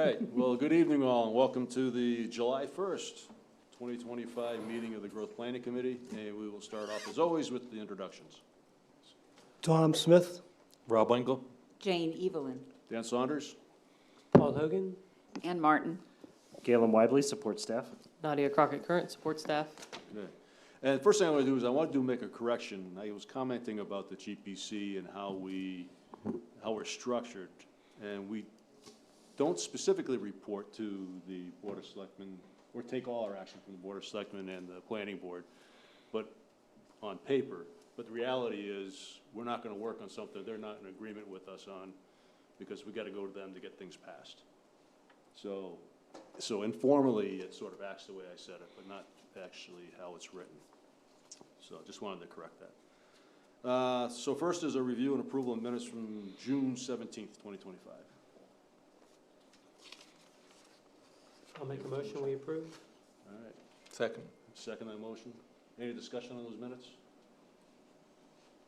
right, well, good evening all, and welcome to the July 1st, 2025 meeting of the Growth Planning Committee, and we will start off, as always, with the introductions. Tom Smith. Rob Engel. Jane Evelyn. Dan Saunders? Paul Hogan. Ann Martin. Galen Webley, support staff. Nadia Crockett Current, support staff. Okay. And first thing I want to do is I want to make a correction. I was commenting about the GPC and how we're structured, and we don't specifically report to the Board of Selectmen or take all our action from the Board of Selectmen and the Planning Board, but on paper. But the reality is, we're not going to work on something they're not in agreement with us on, because we got to go to them to get things passed. So informally, it sort of acts the way I said it, but not actually how it's written. So I just wanted to correct that. So first is a review and approval of minutes from June 17th, 2025. I'll make a motion, we approve. All right, Second. second that motion. Any discussion on those minutes?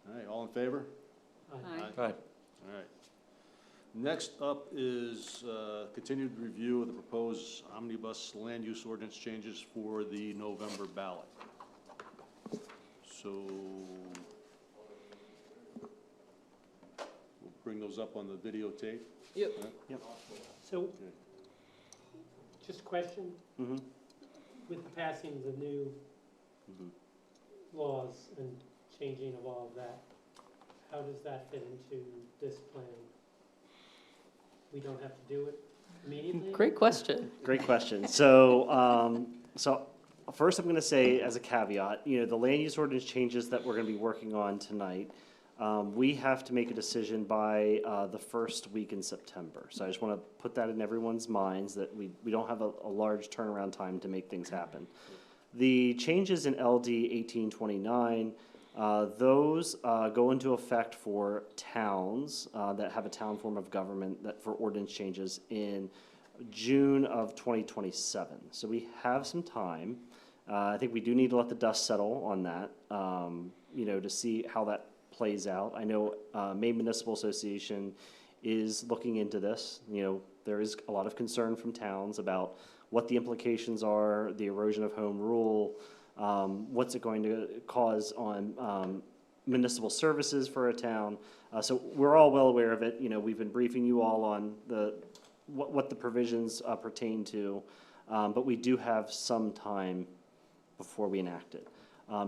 All right, all in favor? Aye. Aye. All right. Next up is continued review of the proposed omnibus land use ordinance changes for the November ballot. So we'll bring those up on the videotape. Yep. Yep. So, Okay. just a question, Mm-hmm. with the passing of the new Mhm. laws and changing of all of that, how does that fit into this plan? We don't have to do it immediately? Great question. Great question. So first I'm going to say as a caveat, the land use ordinance changes that we're going to be working on tonight, we have to make a decision by the first week in September. So I just want to put that in everyone's minds that we don't have a large turnaround time to make things happen. The changes in LD 1829, those go into effect for towns that have a town form of government that for ordinance changes in June of 2027. So we have some time. I think we do need to let the dust settle on that, to see how that plays out. I know Maine Municipal Association is looking into this. There is a lot of concern from towns about what the implications are, the erosion of home rule, what's it going to cause on municipal services for a town. So we're all well aware of it. We've been briefing you all on what the provisions pertain to, but we do have some time before we enact it.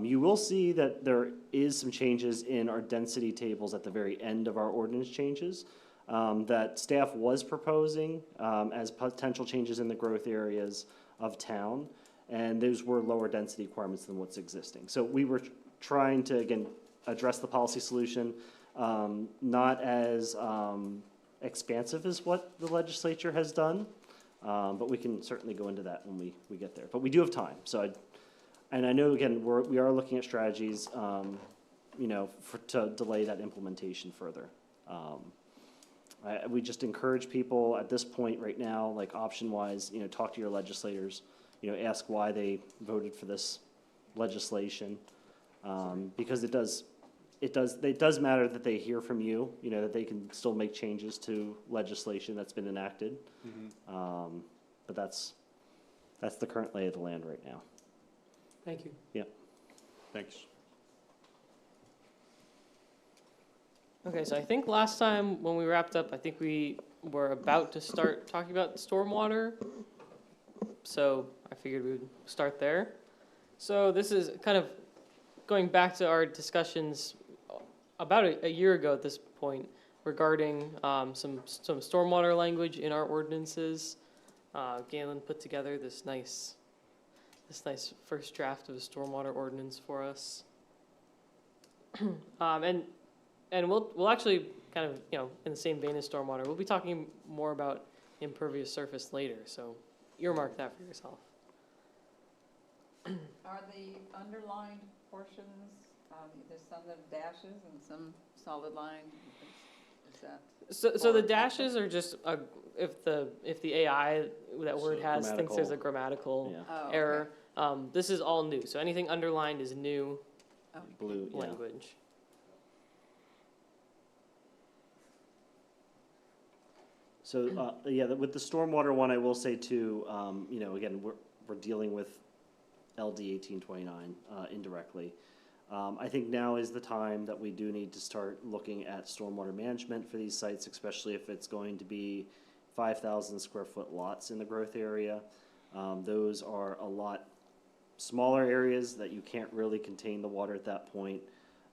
You will see that there is some changes in our density tables at the very end of our ordinance changes that staff was proposing as potential changes in the growth areas of town, and those were lower density requirements than what's existing. So we were trying to, again, address the policy solution, not as expansive as what the legislature has done, but we can certainly go into that when we get there. But we do have time, and I know, again, we are looking at strategies, to delay that implementation further. We just encourage people at this point right now, like option-wise, talk to your legislators, ask why they voted for this legislation, because it does matter that they hear from you, that they can still make changes to legislation that's been enacted. Mm-hmm. But that's the current lay of the land right now. Thank you. Yeah. Thanks. Okay, so I think last time when we wrapped up, I think we were about to start talking about stormwater. So I figured we would start there. So this is kind of going back to our discussions about a year ago at this point regarding some stormwater language in our ordinances. Galen put together this nice first draft of a stormwater ordinance for us. And we'll actually kind of, in the same vein as stormwater, we'll be talking more about impervious surface later, so earmark that for yourself. Are the underlined portions, there's some that are dashes and some solid line? Is that? So the dashes are just, if the AI, that So word has, thinks there's a grammatical Yeah. Oh, okay. error. This is all new, so anything underlined is new Blue, yeah. So, yeah, with the stormwater one, I will say too, you know, again, we're dealing with LD 1829 indirectly. I think now is the time that we do need to start looking at stormwater management for these sites, especially if it's going to be 5,000 square foot lots in the growth area. Those are a lot smaller areas that you can't really contain the water at that point.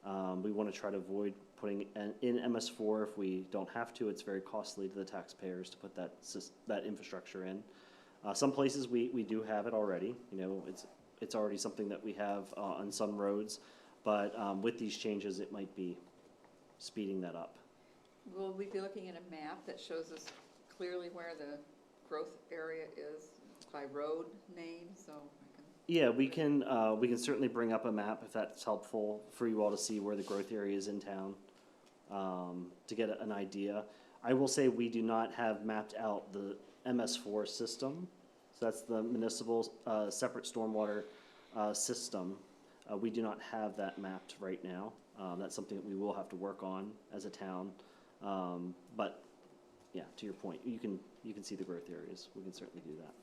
We want to try to avoid putting in MS4 if we don't have to. It's very costly to the taxpayers to put that infrastructure in. Some places we do have it already. You know, it's already something that we have on some roads, but with these changes, it might be speeding that up. Will we be looking at a map that shows us clearly where the growth area is by road name, so I can? Yeah, we can certainly bring up a map if that's helpful for you all to see where the growth area is in town, to get an idea. I will say we do not have mapped out the MS4 system. So that's the municipal separate stormwater system. We do not have that mapped right now. That's something that we will have to work on as a town. But yeah, to your point, you can see the growth areas. We can certainly do that.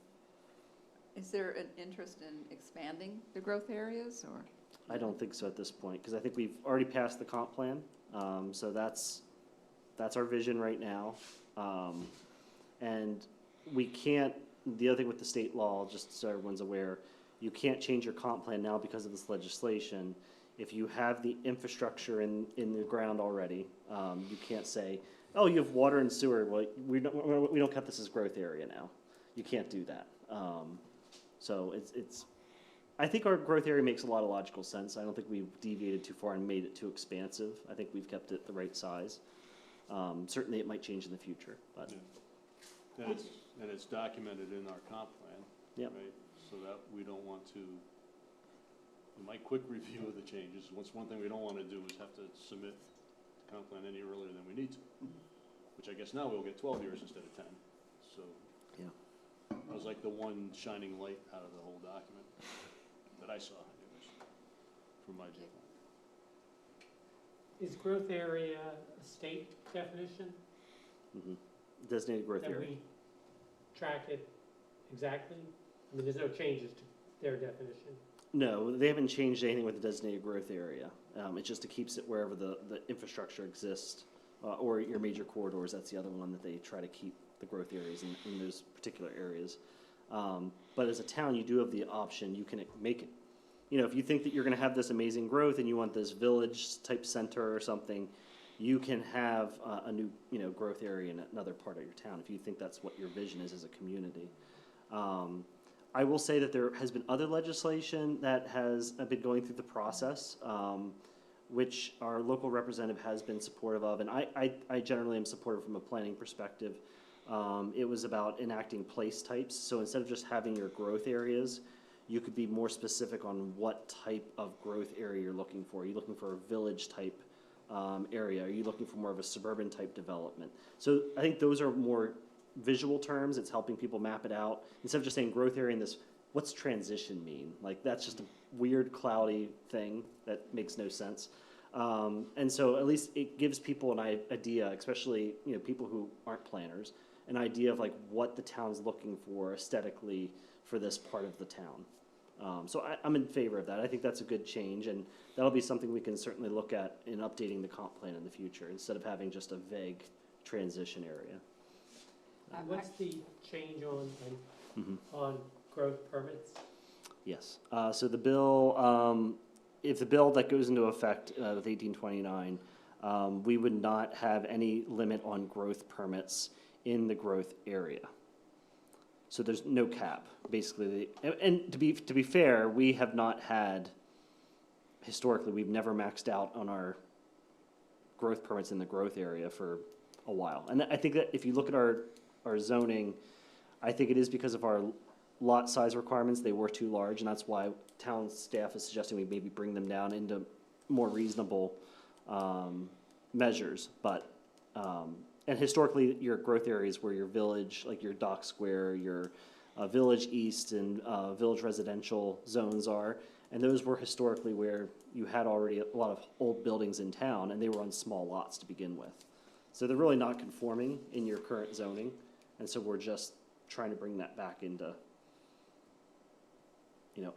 Is there an interest in expanding the growth areas, or? I don't think so at this point, because I think we've already passed the comp plan. So that's our vision right now. And we can't, the other thing with the state law, just so everyone's aware, you can't change your comp plan now because of this legislation. If you have the infrastructure in the ground already, you can't say, oh, you have water and sewer, well, we don't count this as growth area now. You can't do that. So I think our growth area makes a lot of logical sense. I don't think we've deviated too far and made it too expansive. I think we've kept it the right size. Certainly it might change in the future, but. Yeah. And it's documented in our comp plan, Yep. right? So that we don't want to, in my quick review of the changes, one thing we don't want to do is have to submit the comp plan any earlier than we need to, which I guess now we'll get 12 years instead of 10. So Yeah. that was like the one shining light out of the whole document that I saw, anyways, from my viewpoint. Is growth area a state definition? Mm-hmm. Designated growth That area. we track it exactly? I mean, there's no changes to their definition. No, they haven't changed anything with the designated growth area. It just keeps it wherever the infrastructure exists, or your major corridors. That's the other one that they try to keep the growth areas in those particular areas. But as a town, you do have the option. You can make it, you know, if you think that you're going to have this amazing growth and you want this village type center or something, you can have a new, you know, growth area in another part of your town if you think that's what your vision is as a community. I will say that there has been other legislation that has been going through the process, which our local representative has been supportive of, and I generally am supportive from a planning perspective. It was about enacting place types, so instead of just having your growth areas, you could be more specific on what type of growth area you're looking for. Are you looking for a village type area? Are you looking for more of a suburban type development? So I think those are more visual terms. It's helping people map it out. Instead of just saying growth area in this, what's transition mean? Like that's just a weird cloudy thing that makes no sense. And so at least it gives people an idea, especially, you know, people who aren't planners, an idea of like what the town's looking for aesthetically for this part of the town. So I'm in favor of that. I think that's a good change, and that'll be something we can certainly look at in updating the comp plan in the future instead of having just a vague transition area. What's the change on Mm-hmm. on growth permits? Yes. So the bill, if the bill that goes into effect with 1829, we would not have any limit on growth permits in the growth area. So there's no cap, basically. And to be fair, we have not had, historically, we've never maxed out on our growth permits in the growth area for a while. And I think that if you look at our zoning, I think it is because of our lot size requirements. They were too large, and that's why town staff is suggesting we maybe bring them down into more reasonable measures. But and historically, your growth areas were your village, like your dock square, your village east and village residential zones are, and those were historically where you had already a lot of old buildings in town, and they were on small lots to begin with. So they're really not conforming in your current zoning. And so we're just trying to bring that back into,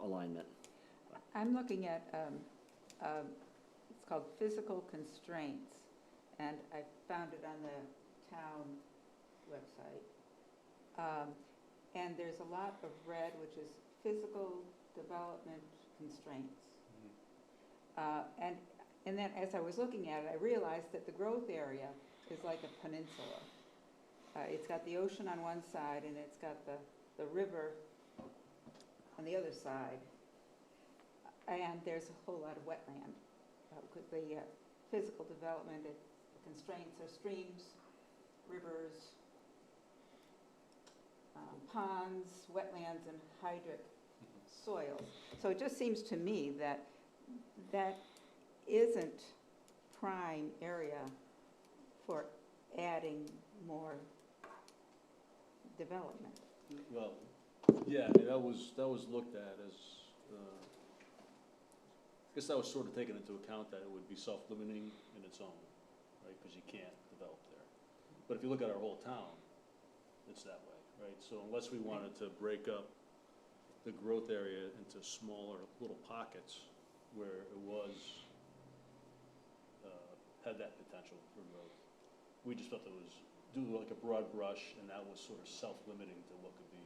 alignment. I'm looking at, it's called physical constraints, and I found it on the town website. And there's a lot of red, which is physical development constraints. And then as I was looking at it, I realized that the growth area is like a peninsula. It's got the ocean on one side, and it's got the river on the other side. And there's a whole lot of wetland. The physical development constraints are streams, rivers, ponds, wetlands, and hydric soils. So it just seems to me that that isn't prime area for adding more development. Well, yeah, I mean, that was looked at as, I guess that was sort of taken into account that it would be self-limiting in its own, right, because you can't develop there. But if you look at our whole town, it's that way, right? So unless we wanted to break up the growth area into smaller little pockets where it was, had that potential for growth, we just felt it was do like a broad brush, and that was sort of self-limiting to what could be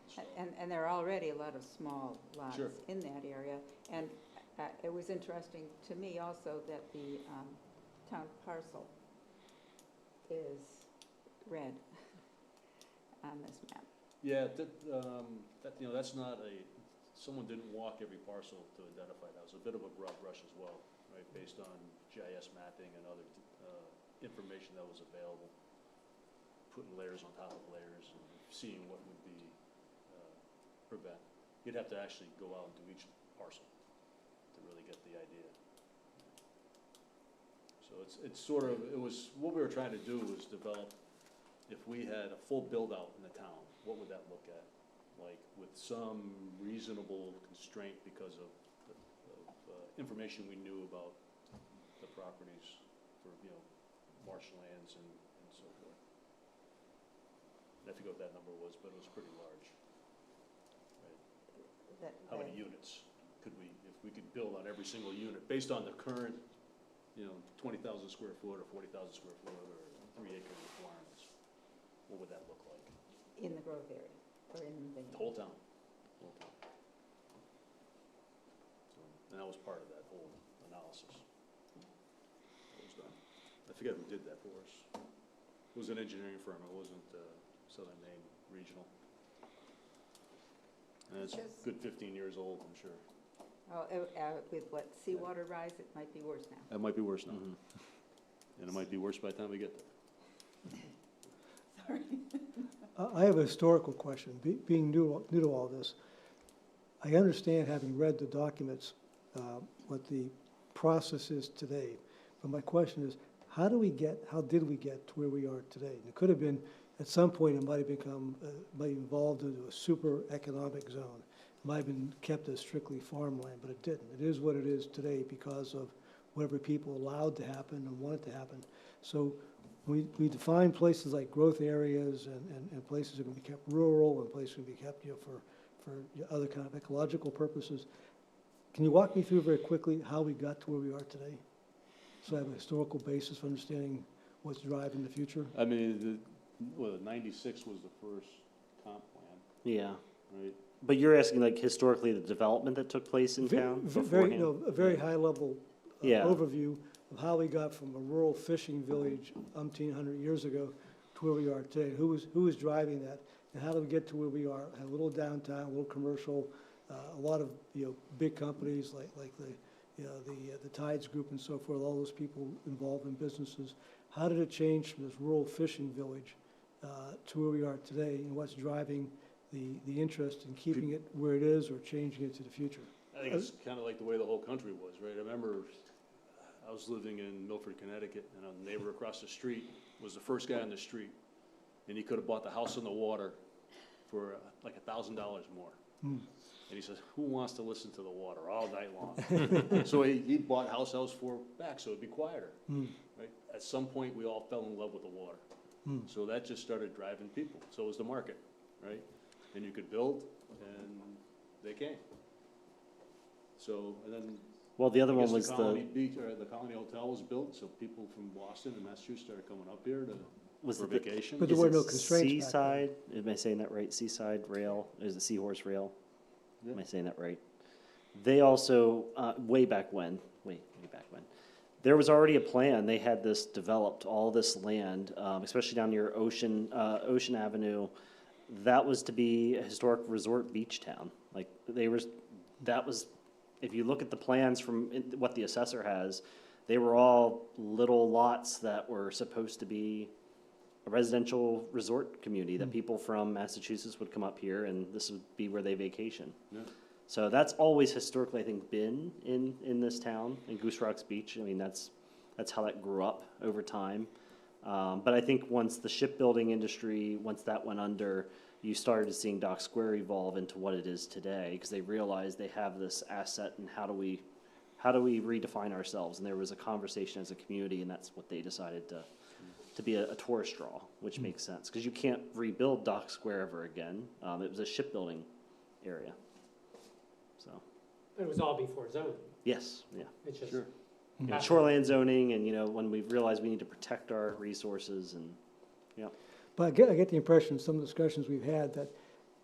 installed. And there are already a lot of small lots Sure. in that area. And it was interesting to me also that the town parcel is red on this map. Yeah, that's not someone didn't walk every parcel to identify that. It was a bit of a broad brush as well, right, based on GIS mapping and other information that was available, putting layers on top of layers and seeing what would be prevent. You'd have to actually go out and do each parcel to really get the idea. So it's sort of, what we were trying to do was develop, if we had a full build-out in the town, what would that look at? Like with some reasonable constraint because of information we knew about the properties for, marshlands and so forth. I forget what that number was, but it was pretty large. Right? How many units could we, if we could build on every single unit, based on the current, 20,000 square foot or 40,000 square foot or 3-acre requirements, what would that look like? In the growth area, or in the... The whole town. So, and that was part of that whole analysis. That was done. I forget who did that for us. It was an engineering firm, it wasn't Southern Maine Regional. And it's a good 15 years old, I'm sure. Oh, with what, seawater rise, it might be worse now. It might be worse now. Mm-hmm. And it might be worse by the time we get there. Sorry. I have a historical question. Being new to all this, I understand, having read the documents, what the process is today. But my question is, how did we get to where we are today? And it could have been, at some point, it might have become, might have evolved into a super economic zone. It might have been kept as strictly farmland, but it didn't. It is what it is today because of whatever people allowed to happen and wanted to happen. So we define places like growth areas and places are going to be kept rural and places are going to be kept for other kind of ecological purposes. Can you walk me through very quickly how we got to where we are today? So I have a historical basis for understanding what's driving the future. I mean, 96 was the first comp plan, Yeah. right? But you're asking like historically the development that took place in town beforehand? A very high level Yeah. overview of how we got from a rural fishing village 1,800 years ago to where we are today. Who was driving that? And how do we get to where we are? A little downtown, a little commercial, a lot of big companies like the Tides Group and so forth. All those people involved in businesses. How did it change from this rural fishing village to where we are today? And what's driving the interest in keeping it where it is or changing it to the future? I think it's kind of like the way the whole country was, right? I remember I was living in Milford, Connecticut, and a neighbor across the street was the first guy on the street, and he could have bought the house on the water for like $1,000 more. And he says, who wants to listen to the water all night long? So he bought house 4 back, so it'd be quieter, right? At some point, we all fell in love with the water. So that just started driving people. So was the market, right? And you could build, and they came. So, and then Well, the other I one guess was the Colony the, Beach, or the Colony Hotel was built, so people from Boston and Massachusetts started coming up here was for it the, vacation. But there is were it no constraints back then. Seaside, am I saying that right? Seaside Rail, is it Seahorse Rail? Am Yeah. I saying that right? They also, way back when, way back when, there was already a plan. They had this developed, all this land, especially down near Ocean Avenue. That was to be a historic resort beach town. Like, that was, if you look at the plans from what the assessor has, they were all little lots that were supposed to be a residential resort community, that people from Massachusetts would come up here, and this would be where they vacation. Yeah. So that's always historically, I think, been in this town, in Goose Rocks Beach. I mean, that's how that grew up over time. But I think once the shipbuilding industry, once that went under, you started seeing Dock Square evolve into what it is today, because they realized they have this asset, and how do we redefine ourselves? And there was a conversation as a community, and that's what they decided to be a tourist draw, which makes sense, because you can't rebuild Dock Square ever again. It was a shipbuilding area. So, It was all before zoning. yes, yeah. It's just. Sure. You know, happened. shoreline zoning, and, when we realized we need to protect our resources, and, But I get the impression, some of the discussions we've had, that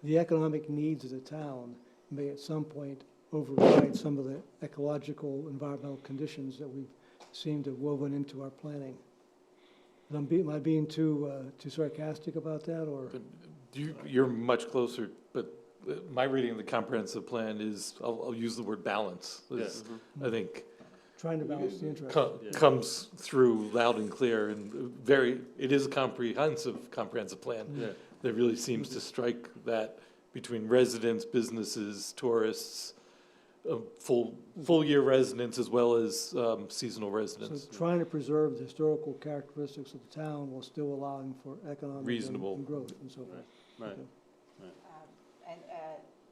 the economic needs of the town may at some point override some of the ecological, environmental conditions that we've seemed to have woven into our planning. And am I being too sarcastic about that, or? But you're much closer, but my reading of the comprehensive plan is, I'll use the word balance. Is, I think Trying to balance the interest. comes through loud and clear, and it is a comprehensive plan. Yeah. That really seems to strike that between residents, businesses, tourists, full year residents, as well as seasonal So residents. trying to preserve the historical characteristics of the town while still allowing for economic Reasonable. and growth and so forth. Right. And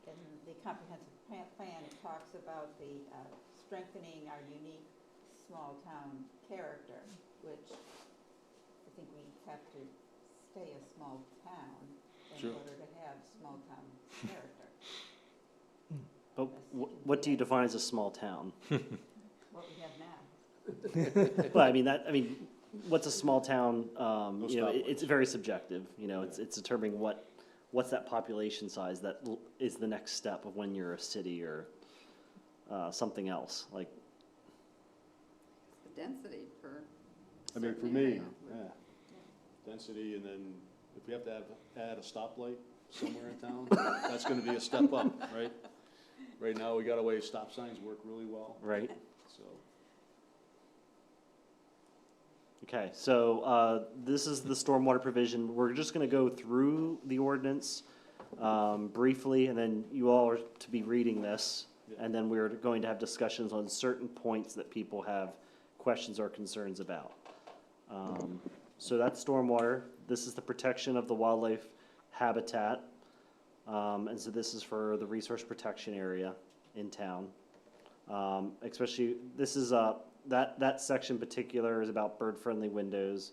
in the comprehensive plan, it talks about the strengthening our unique small-town character, which I think we have to stay a small town in Sure. order to have small-town character. but what do you define as a small town? What we have now. Well, I mean, what's a small town? stoplights. It's very subjective. It's determining what's that population size that is the next step of when you're a city or something else. Like, The density for. I mean, for certain me, area. yeah, density, and then if we have to add a stoplight somewhere in town, that's gonna be a step up, right? Right now, we got a way stop signs work really well, right? so. Okay, so this is the stormwater provision. We're just going to go through the ordinance briefly, and then you all are to be reading this, and then we're going to have discussions on certain points that people have questions or concerns about. So that's stormwater. This is the protection of the wildlife habitat, and so this is for the resource protection area in town. Especially, this is that section in particular is about bird-friendly windows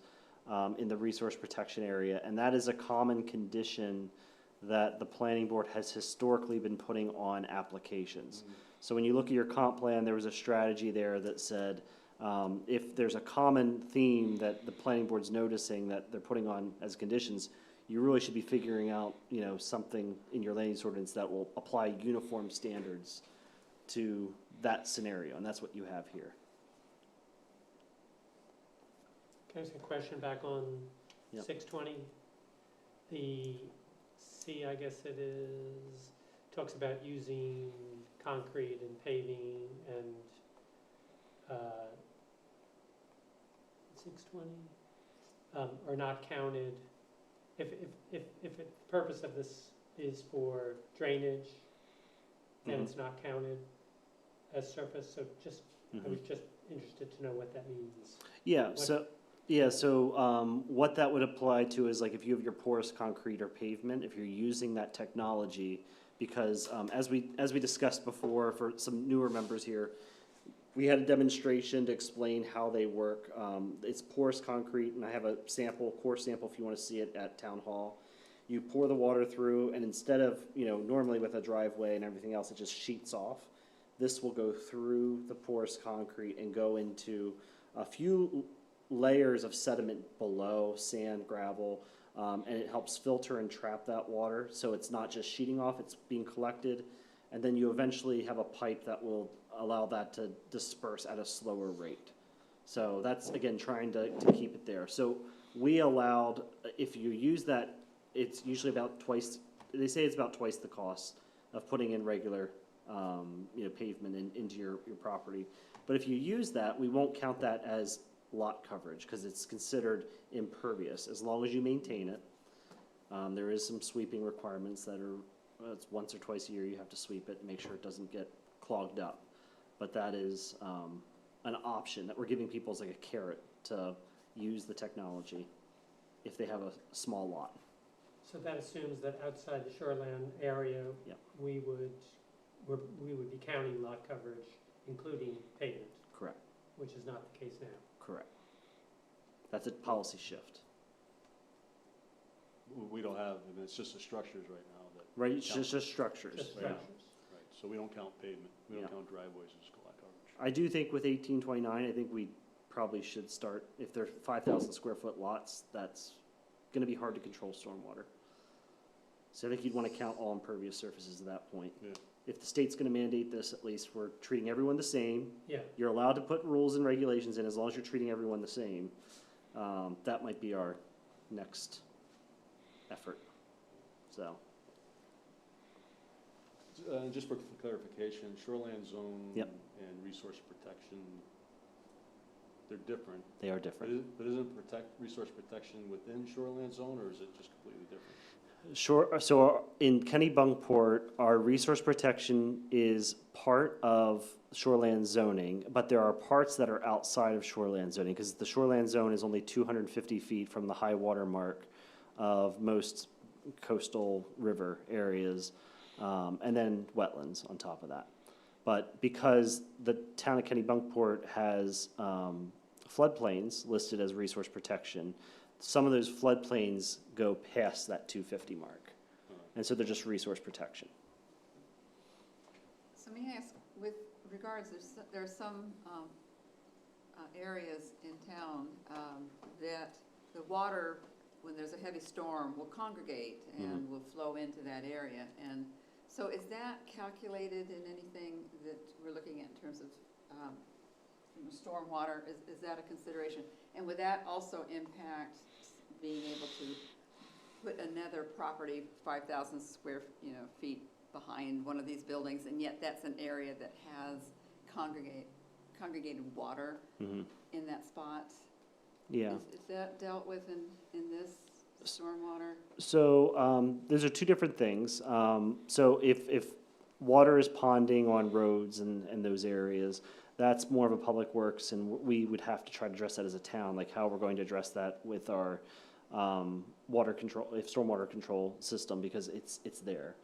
in the resource protection area, and that is a common condition that the planning board has historically been putting on applications. So when you look at your comp plan, there was a strategy there that said, if there's a common theme that the planning board's noticing that they're putting on as conditions, you really should be figuring out, something in your land use ordinance that will apply uniform standards to that scenario, and that's what you have here. Can I ask a question back on Yep. 620? The C, I guess it is, talks about using concrete and paving and 620 are not counted. If the purpose of this is for drainage, then it's not counted as surface. So I was just interested to know what that means. Yeah, What- so what that would apply to is like if you have your porous concrete or pavement, if you're using that technology, because as we discussed before, for some newer members here, we had a demonstration to explain how they work. It's porous concrete, and I have a sample, core sample, if you want to see it at Town Hall. You pour the water through, and instead of, normally with a driveway and everything else, it just sheets off. This will go through the porous concrete and go into a few layers of sediment below, sand, gravel, and it helps filter and trap that water. So it's not just sheeting off, it's being collected. And then you eventually have a pipe that will allow that to disperse at a slower rate. So that's, again, trying to keep it there. So we allowed, if you use that, it's usually about twice, they say it's about twice the cost of putting in regular, pavement into your property. But if you use that, we won't count that as lot coverage because it's considered impervious as long as you maintain it. There is some sweeping requirements that are, it's once or twice a year you have to sweep it and make sure it doesn't get clogged up. But that is an option that we're giving people as like a carrot to use the technology if they have a small lot. So that assumes that outside the shoreline area, Yep. we would be counting lot coverage, including pavement, Correct, which is not the case now. correct. That's a policy shift. We don't have, it's just the structures right now that, Right, it's just structures. Just Yeah. structures. right, so we don't count pavement, we don't Yeah. count driveways as lot coverage. I do think with 1829, I think we probably should start, if they're 5,000 square foot lots, that's gonna be hard to control stormwater. So I think you'd wanna count all impervious surfaces at that point. Yeah. If the state's gonna mandate this, at least we're treating everyone the same. Yeah, You're allowed to put rules and regulations in as long as you're treating everyone the same. That might be our next effort, so. Just for clarification, shoreline zone Yep. and resource protection, they're different. They are different. But isn't resource protection within shoreline zone, or is it just completely different? Sure, so in Kennebunkport, our resource protection is part of shoreland zoning, but there are parts that are outside of shoreland zoning, because the shoreland zone is only 250 feet from the high water mark of most coastal river areas, and then wetlands on top of that. But because the town of Kennebunkport has floodplains listed as resource protection, some of those floodplains go past that 250 mark. And so they're just resource protection. So may I ask, with regards, there are some areas in town that the water, when there's a heavy storm, will congregate and will flow into that area. And so is that calculated in anything that we're looking at in terms of stormwater? Is that a consideration? And would that also impact being able to put another property 5,000 square feet behind one of these buildings, and yet that's an area that has congregated water in that spot? Yeah. Is that dealt with in this stormwater? So those are two different things. So if water is ponding on roads and those areas, that's more of a public works, and we would have to try to address that as a town, like how we're going to address that with our water control, stormwater control system, because it's there.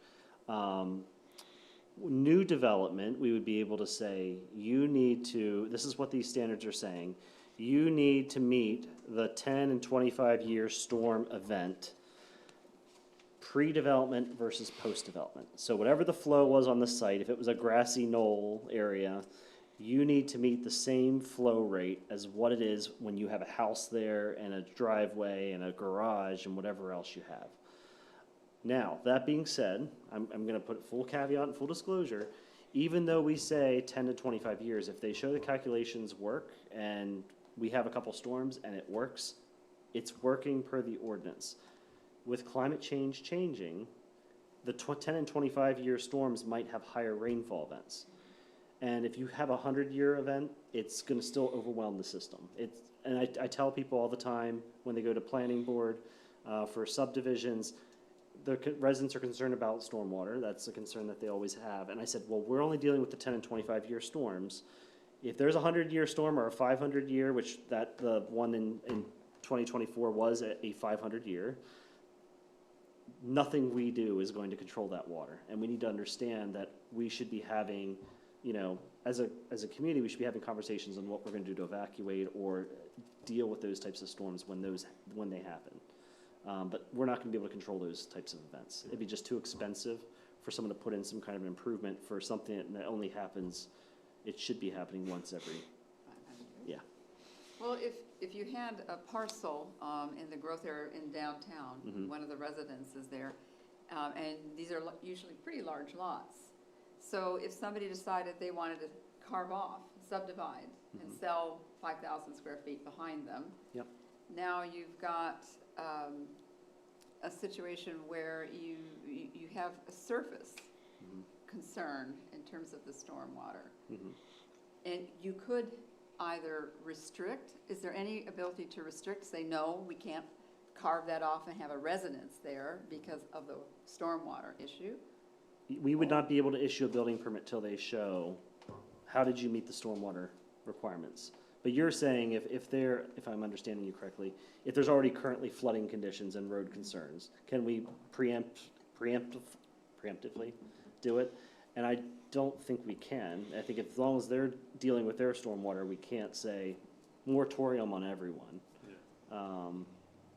New development, we would be able to say, you need to, this is what these standards are saying, you need to meet the 10 and 25-year storm event pre-development versus post-development. So whatever the flow was on the site, if it was a grassy knoll area, you need to meet the same flow rate as what it is when you have a house there and a driveway and a garage and whatever else you have. Now, that being said, I'm going to put full caveat and full disclosure. Even though we say 10 to 25 years, if they show the calculations work and we have a couple storms and it works, it's working per the ordinance. With climate change changing, the 10 and 25-year storms might have higher rainfall events. And if you have a 100-year event, it's going to still overwhelm the system. And I tell people all the time when they go to planning board for subdivisions, the residents are concerned about stormwater. That's a concern that they always have. And I said, well, we're only dealing with the 10 and 25-year storms. If there's a 100-year storm or a 500-year, which the one in 2024 was a 500-year, nothing we do is going to control that water. And we need to understand that we should be having you know, as a community, we should be having conversations on what we're gonna do to evacuate or deal with those types of storms when they happen. But we're not gonna be able to control those types of events. It'd be just too expensive for someone to put in some kind of improvement for something that only happens, it should be happening once every, 500 years? yeah. Well, if you had a parcel in the growth area in downtown, Mhm. one of the residences there, and these are usually pretty large lots. So if somebody decided they wanted to carve off, subdivide, and Mhm. sell 5,000 square feet behind them. Yep. Now you've got a situation where you have a surface Mhm. concern in terms of the stormwater. Mhm. And you could either restrict, is there any ability to restrict, say, no, we can't carve that off and have a residence there because of the stormwater issue? We would not be able to issue a building permit till they show, how did you meet the stormwater requirements? But you're saying if I'm understanding you correctly, if there's already currently flooding conditions and road concerns, can we preemptively do it? And I don't think we can. I think as long as they're dealing with their stormwater, we can't say moratorium on everyone.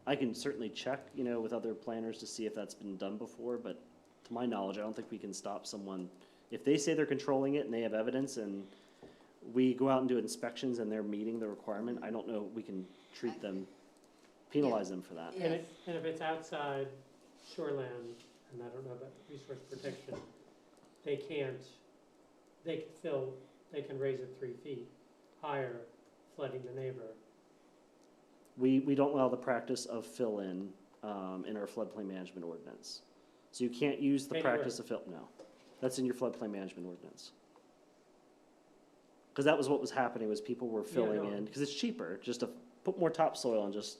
I can certainly check, you know, with other planners to see if that's been done before, but to my knowledge, I don't think we can stop someone. If they say they're controlling it and they have evidence and we go out and do inspections and they're meeting the requirement, I don't know, we can treat them, penalize them for that. And Yes. if it's outside shoreland, and I don't know about resource protection, they can raise it 3 feet higher, flooding the neighbor. We don't allow the practice of fill-in in our floodplain management ordinance. So you can't use the Anywhere. practice of no. That's in your floodplain management ordinance. Because that was what was happening, was people were filling no. in, because it's cheaper, just to put more topsoil and just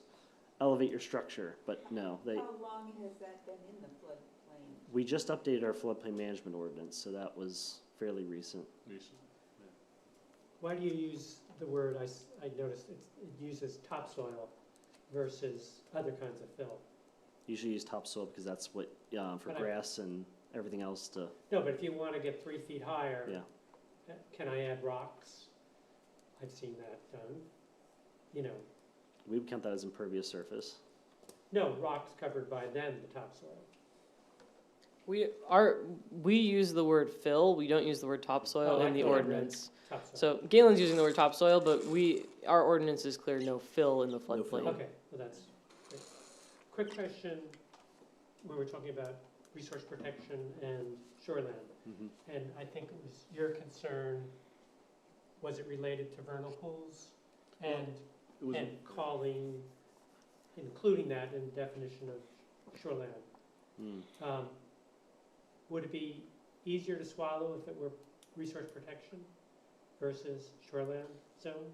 elevate your structure, but no, How long has that been in the floodplain? we just updated our floodplain management ordinance, so that was fairly recent. Why do you use the word, I noticed it uses topsoil versus other kinds of fill? Usually use topsoil because that's what, for But grass and everything else to, No, but if you want to get 3 feet higher, yeah. can I add rocks? I've seen that done. You know, We would count that as impervious surface. no, rocks covered by then the topsoil. We use the word fill, we don't use the word topsoil Oh, in the I thought I read ordinance. Topsoil. So Galen's using the word topsoil, but our ordinance is clear, no fill in the fill. floodplain. Okay, well, that's great. Quick question, we were talking about resource protection and shoreland, Mhm. and I think it was your concern, was it related to vernal pools? And, It was, including that in the definition of shoreland. Mm. Would it be easier to swallow if it were resource protection versus shoreland zone?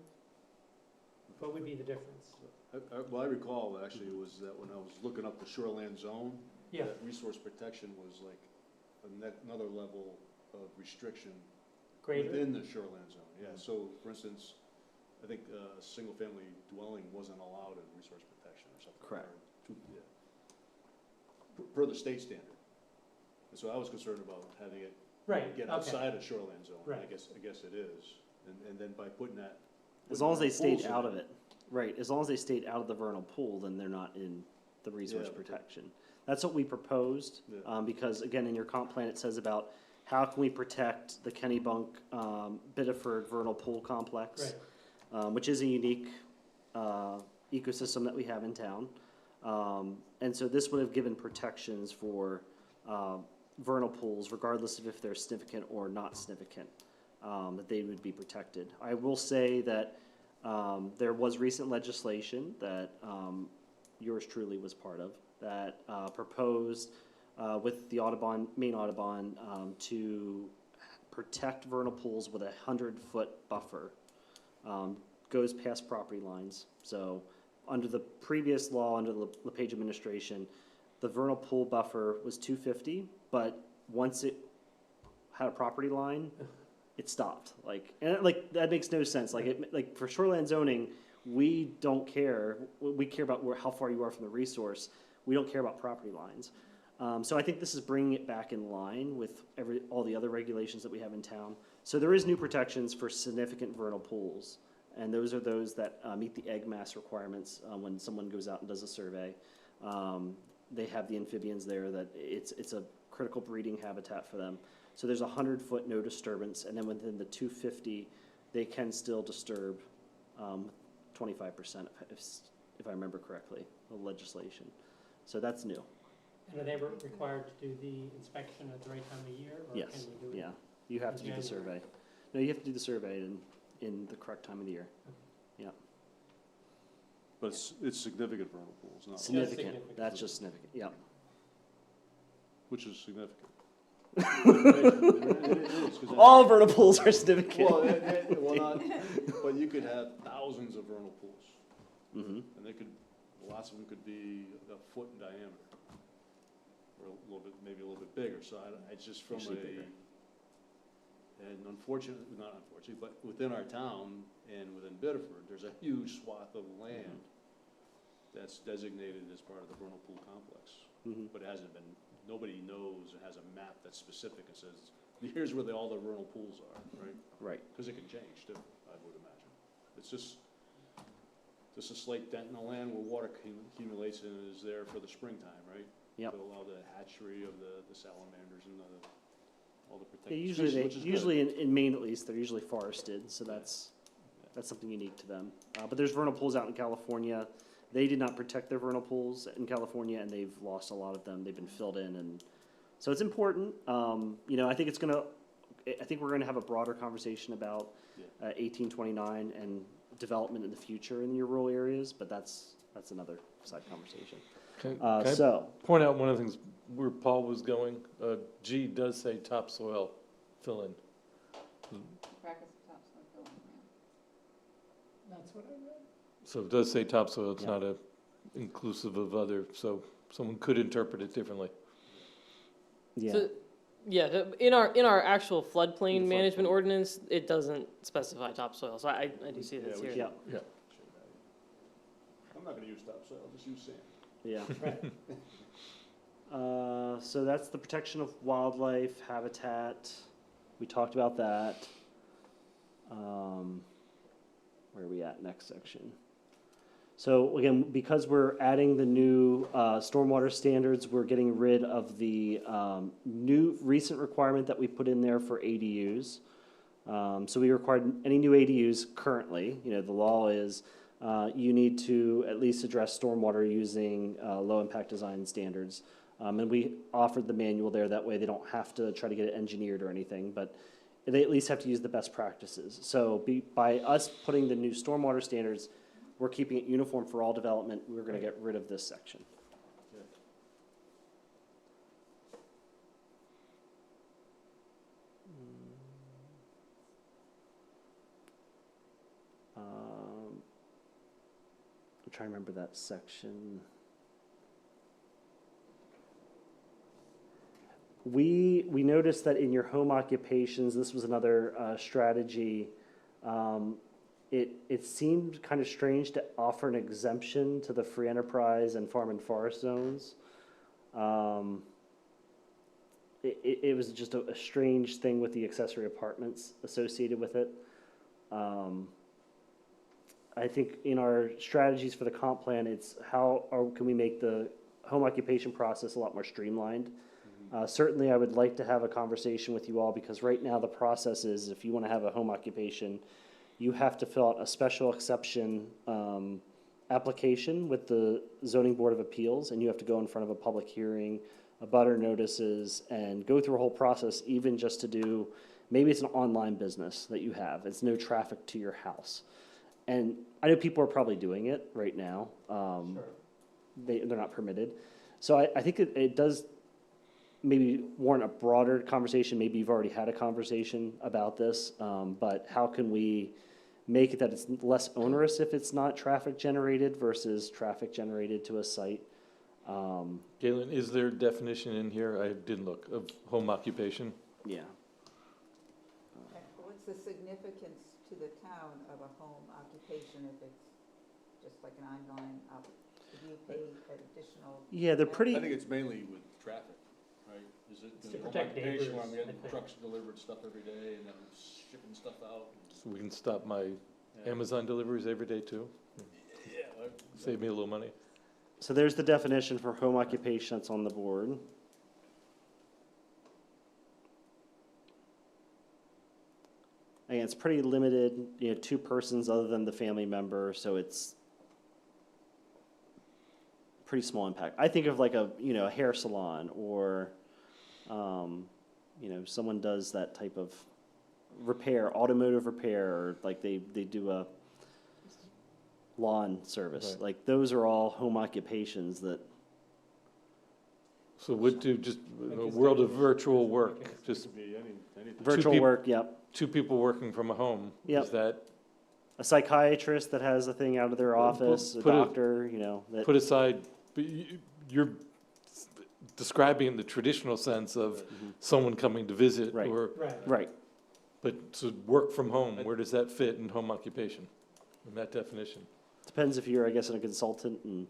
What would be the difference? well, I recall, actually, it was that when I was looking up the shoreland zone, Yeah, that resource protection was like another level of restriction greater? within the shoreland zone, yeah. So, for instance, I think a single-family dwelling wasn't allowed in resource protection or something. Correct. Per the state standard. And so I was concerned about having it Right, get okay. outside of shoreland zone. Right. I guess it is. And then by putting that. As long as they putting stayed pools in out of it, right, as long as they stayed out of the vernal pool, then they're not in the resource Yeah, okay. protection. That's what we proposed, Yeah. because again, in your comp plan, it says about how can we protect the Kennebunk, Biddeford vernal pool complex, Right, which is a unique, ecosystem that we have in town. And so this would have given protections for, vernal pools, regardless of if they're significant or not significant, that they would be protected. I will say that there was recent legislation that yours truly was part of, that proposed with the Audubon, Maine Audubon, to protect vernal pools with 100-foot buffer, goes past property lines. So under the previous law, under the LePage administration, the vernal pool buffer was 250, but once it had a property line, it stopped. Like that makes no sense. Like for shoreland zoning, we don't care. We care about how far you are from the resource. We don't care about property lines. So I think this is bringing it back in line with all the other regulations that we have in town. So there is new protections for significant vernal pools, and those are those that meet the egg mass requirements when someone goes out and does a survey. They have the amphibians there that it's a critical breeding habitat for them. So there's 100-foot no disturbance, and then within the 250, they can still disturb 25%, if I remember correctly, the legislation. So that's new. And are they required to do the inspection at the right time of year? Or Yes, can we do it? yeah. You have to do the January. survey. No, you have to do the survey in the correct time of the year. But it's significant vernal pools, not, Significant, significant. that's just significant, yeah. which is significant. It is, 'cause All vernal pools are significant. well, not, but you could have thousands of vernal pools, Mhm. and lots of them could be a foot in diameter, or a little bit, maybe a little bit bigger, so it's just from Usually bigger. and unfortunately, not unfortunately, but within our town and within Biddeford, there's a huge swath of land that's designated as part of the vernal pool complex, Mhm. but it hasn't been, nobody knows, it has a map that's specific and says, here's where all the vernal pools are, right? Right, Because it can change too, I would imagine. It's just a slight dent in the land where water accumulates and is there for the springtime, right? Yep. To allow the hatchery of the salamanders and all the Yeah, protected usually species, which is good. usually in Maine at least, they're usually forested, so that's something unique to them. But there's vernal pools out in California. They did not protect their vernal pools in California, and they've lost a lot of them. They've been filled in, and so it's important. I think I think we're gonna have a broader conversation about 1829 and development in the future in your rural areas, but that's another side conversation. Can I So, point out one of the things where Paul was going? G does say topsoil fill-in. Practice topsoil filling, yeah. That's what I read. So it does say topsoil, it's Yeah. not inclusive of other, so someone could interpret it differently. yeah. So, yeah, in our actual floodplain In the management floodplain. ordinance, it doesn't specify topsoil, so I do see Yeah, this we here. Yeah. I'm not gonna use topsoil, I'll just use sand. Yeah. Right. So that's the protection of wildlife, habitat. We talked about that. Where are we at? Next section. So again, because we're adding the new stormwater standards, we're getting rid of the new recent requirement that we put in there for ADUs. So we required any new ADUs currently, the law is you need to at least address stormwater using low-impact design standards. And we offered the manual there, that way they don't have to try to get it engineered or anything, but they at least have to use the best practices. So by us putting the new stormwater standards, we're keeping it uniform for all development, we're gonna get rid of this section. I'm trying to remember that section. We noticed that in your home occupations, this was another strategy. It seemed kind of strange to offer an exemption to the free enterprise and farm and forest zones. It was just a strange thing with the accessory apartments associated with it. I think in our strategies for the comp plan, it's can we make the home occupation process a lot more streamlined? Certainly, I would like to have a conversation with you all, because right now the process is, if you want to have a home occupation, you have to fill out a special exception application with the Zoning Board of Appeals, and you have to go in front of a public hearing, abutter notices, and go through a whole process, even just to do, maybe it's an online business that you have, it's no traffic to your house. And I know people are probably doing it right now. Sure. They're not permitted. So I think it does maybe warrant a broader conversation. Maybe you've already had a conversation about this, but how can we make it that it's less onerous if it's not traffic generated versus traffic generated to a site? Galen, is there a definition in here, I didn't look, of home occupation? Yeah. What's the significance to the town of a home occupation if it's just like an ongoing do you pay additional? Yeah, they're I pretty, think it's mainly with traffic, right? Is it, It's you to know, protect occupation where I'm neighbors, I getting think. trucks delivered stuff every day and then shipping stuff out? So we can stop my Yeah. Amazon deliveries every day too, Yeah, save me a little money. so there's the definition for home occupation that's on the board. Again, it's pretty limited, you know, 2 persons other than the family member, so it's pretty small impact. I think of like a, you know, a hair salon or, you know, someone does that type of repair, automotive repair, or like they do a lawn service. Right. Like those are all home occupations that, So what do, just Like a this world of definition virtual doesn't work, make any just Could be anything. virtual peop- work, yep. 2 people working from a home? Yep. Is that, A psychiatrist that has a thing out of their office, a put a- doctor, you know, that, put aside, but you're describing the traditional sense of Mhm. someone coming to visit Right. or, Right. right. but so work from home, where does that fit in home occupation? In that definition? Depends if you're, I guess, a consultant and,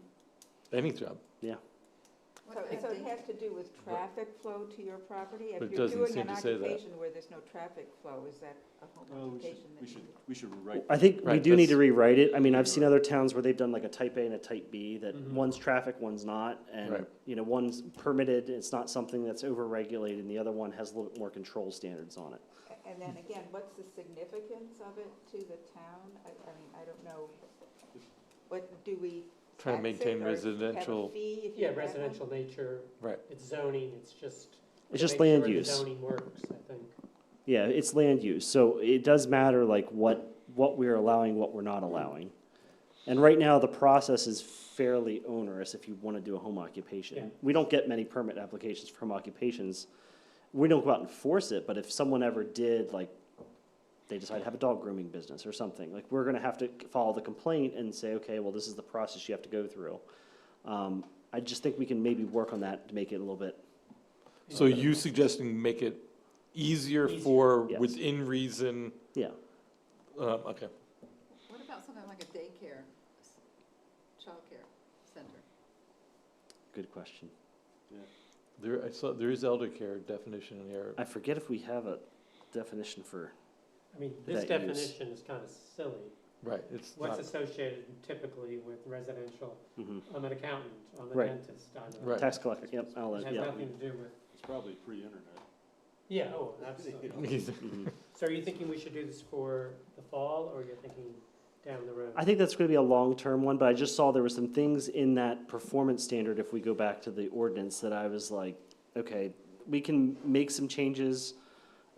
Any job. So it has to do with traffic flow to your property? But it If you're doesn't doing seem an to say that. occupation where there's no traffic flow, is that a home Well, occupation? that you- we should rewrite. I think we Right, do need to that's- rewrite it. I mean, I've seen other towns where they've done like a type A and a type B, that Mhm. one's traffic, one's not. And, Right. you know, one's permitted, it's not something that's over-regulated, and the other one has a little bit more control standards on it. And then again, what's the significance of it to the town? I mean, I don't know. What, do we Trying to tax it maintain or have a residential, fee if you Yeah, have one? residential nature, right. it's zoning, it's just. It's to just make land sure the use. zoning works, I think. Yeah, it's land use, so it does matter like what we're allowing, what we're not allowing. And right now, the process is fairly onerous if you want to do a home occupation. Yeah. We don't get many permit applications for home occupations. We don't go out and force it, but if someone ever did, like, they decide to have a dog grooming business or something, like, we're gonna have to follow the complaint and say, okay, well, this is the process you have to go through. I just think we can maybe work on that to make it a little bit, So you suggesting make it easier Easier. for Yes. within reason, yeah. okay. What about something like a daycare, childcare center? Good question. There, I saw, there is elder care definition in here. I forget if we have a definition for, I mean, this That use. definition is kind of silly. Right, it's What's not, associated typically with residential? mhm. I'm an accountant, I'm a Right. dentist, I'm a. Right. Tax collector, yep, I'll It let, has yeah. nothing to do with, It's probably pre-internet. yeah, oh, absolutely. Mhm. So are you thinking we should do this for the fall, or you're thinking down the road? I think that's gonna be a long-term one, but I just saw there were some things in that performance standard, if we go back to the ordinance, that I was like, okay, we can make some changes,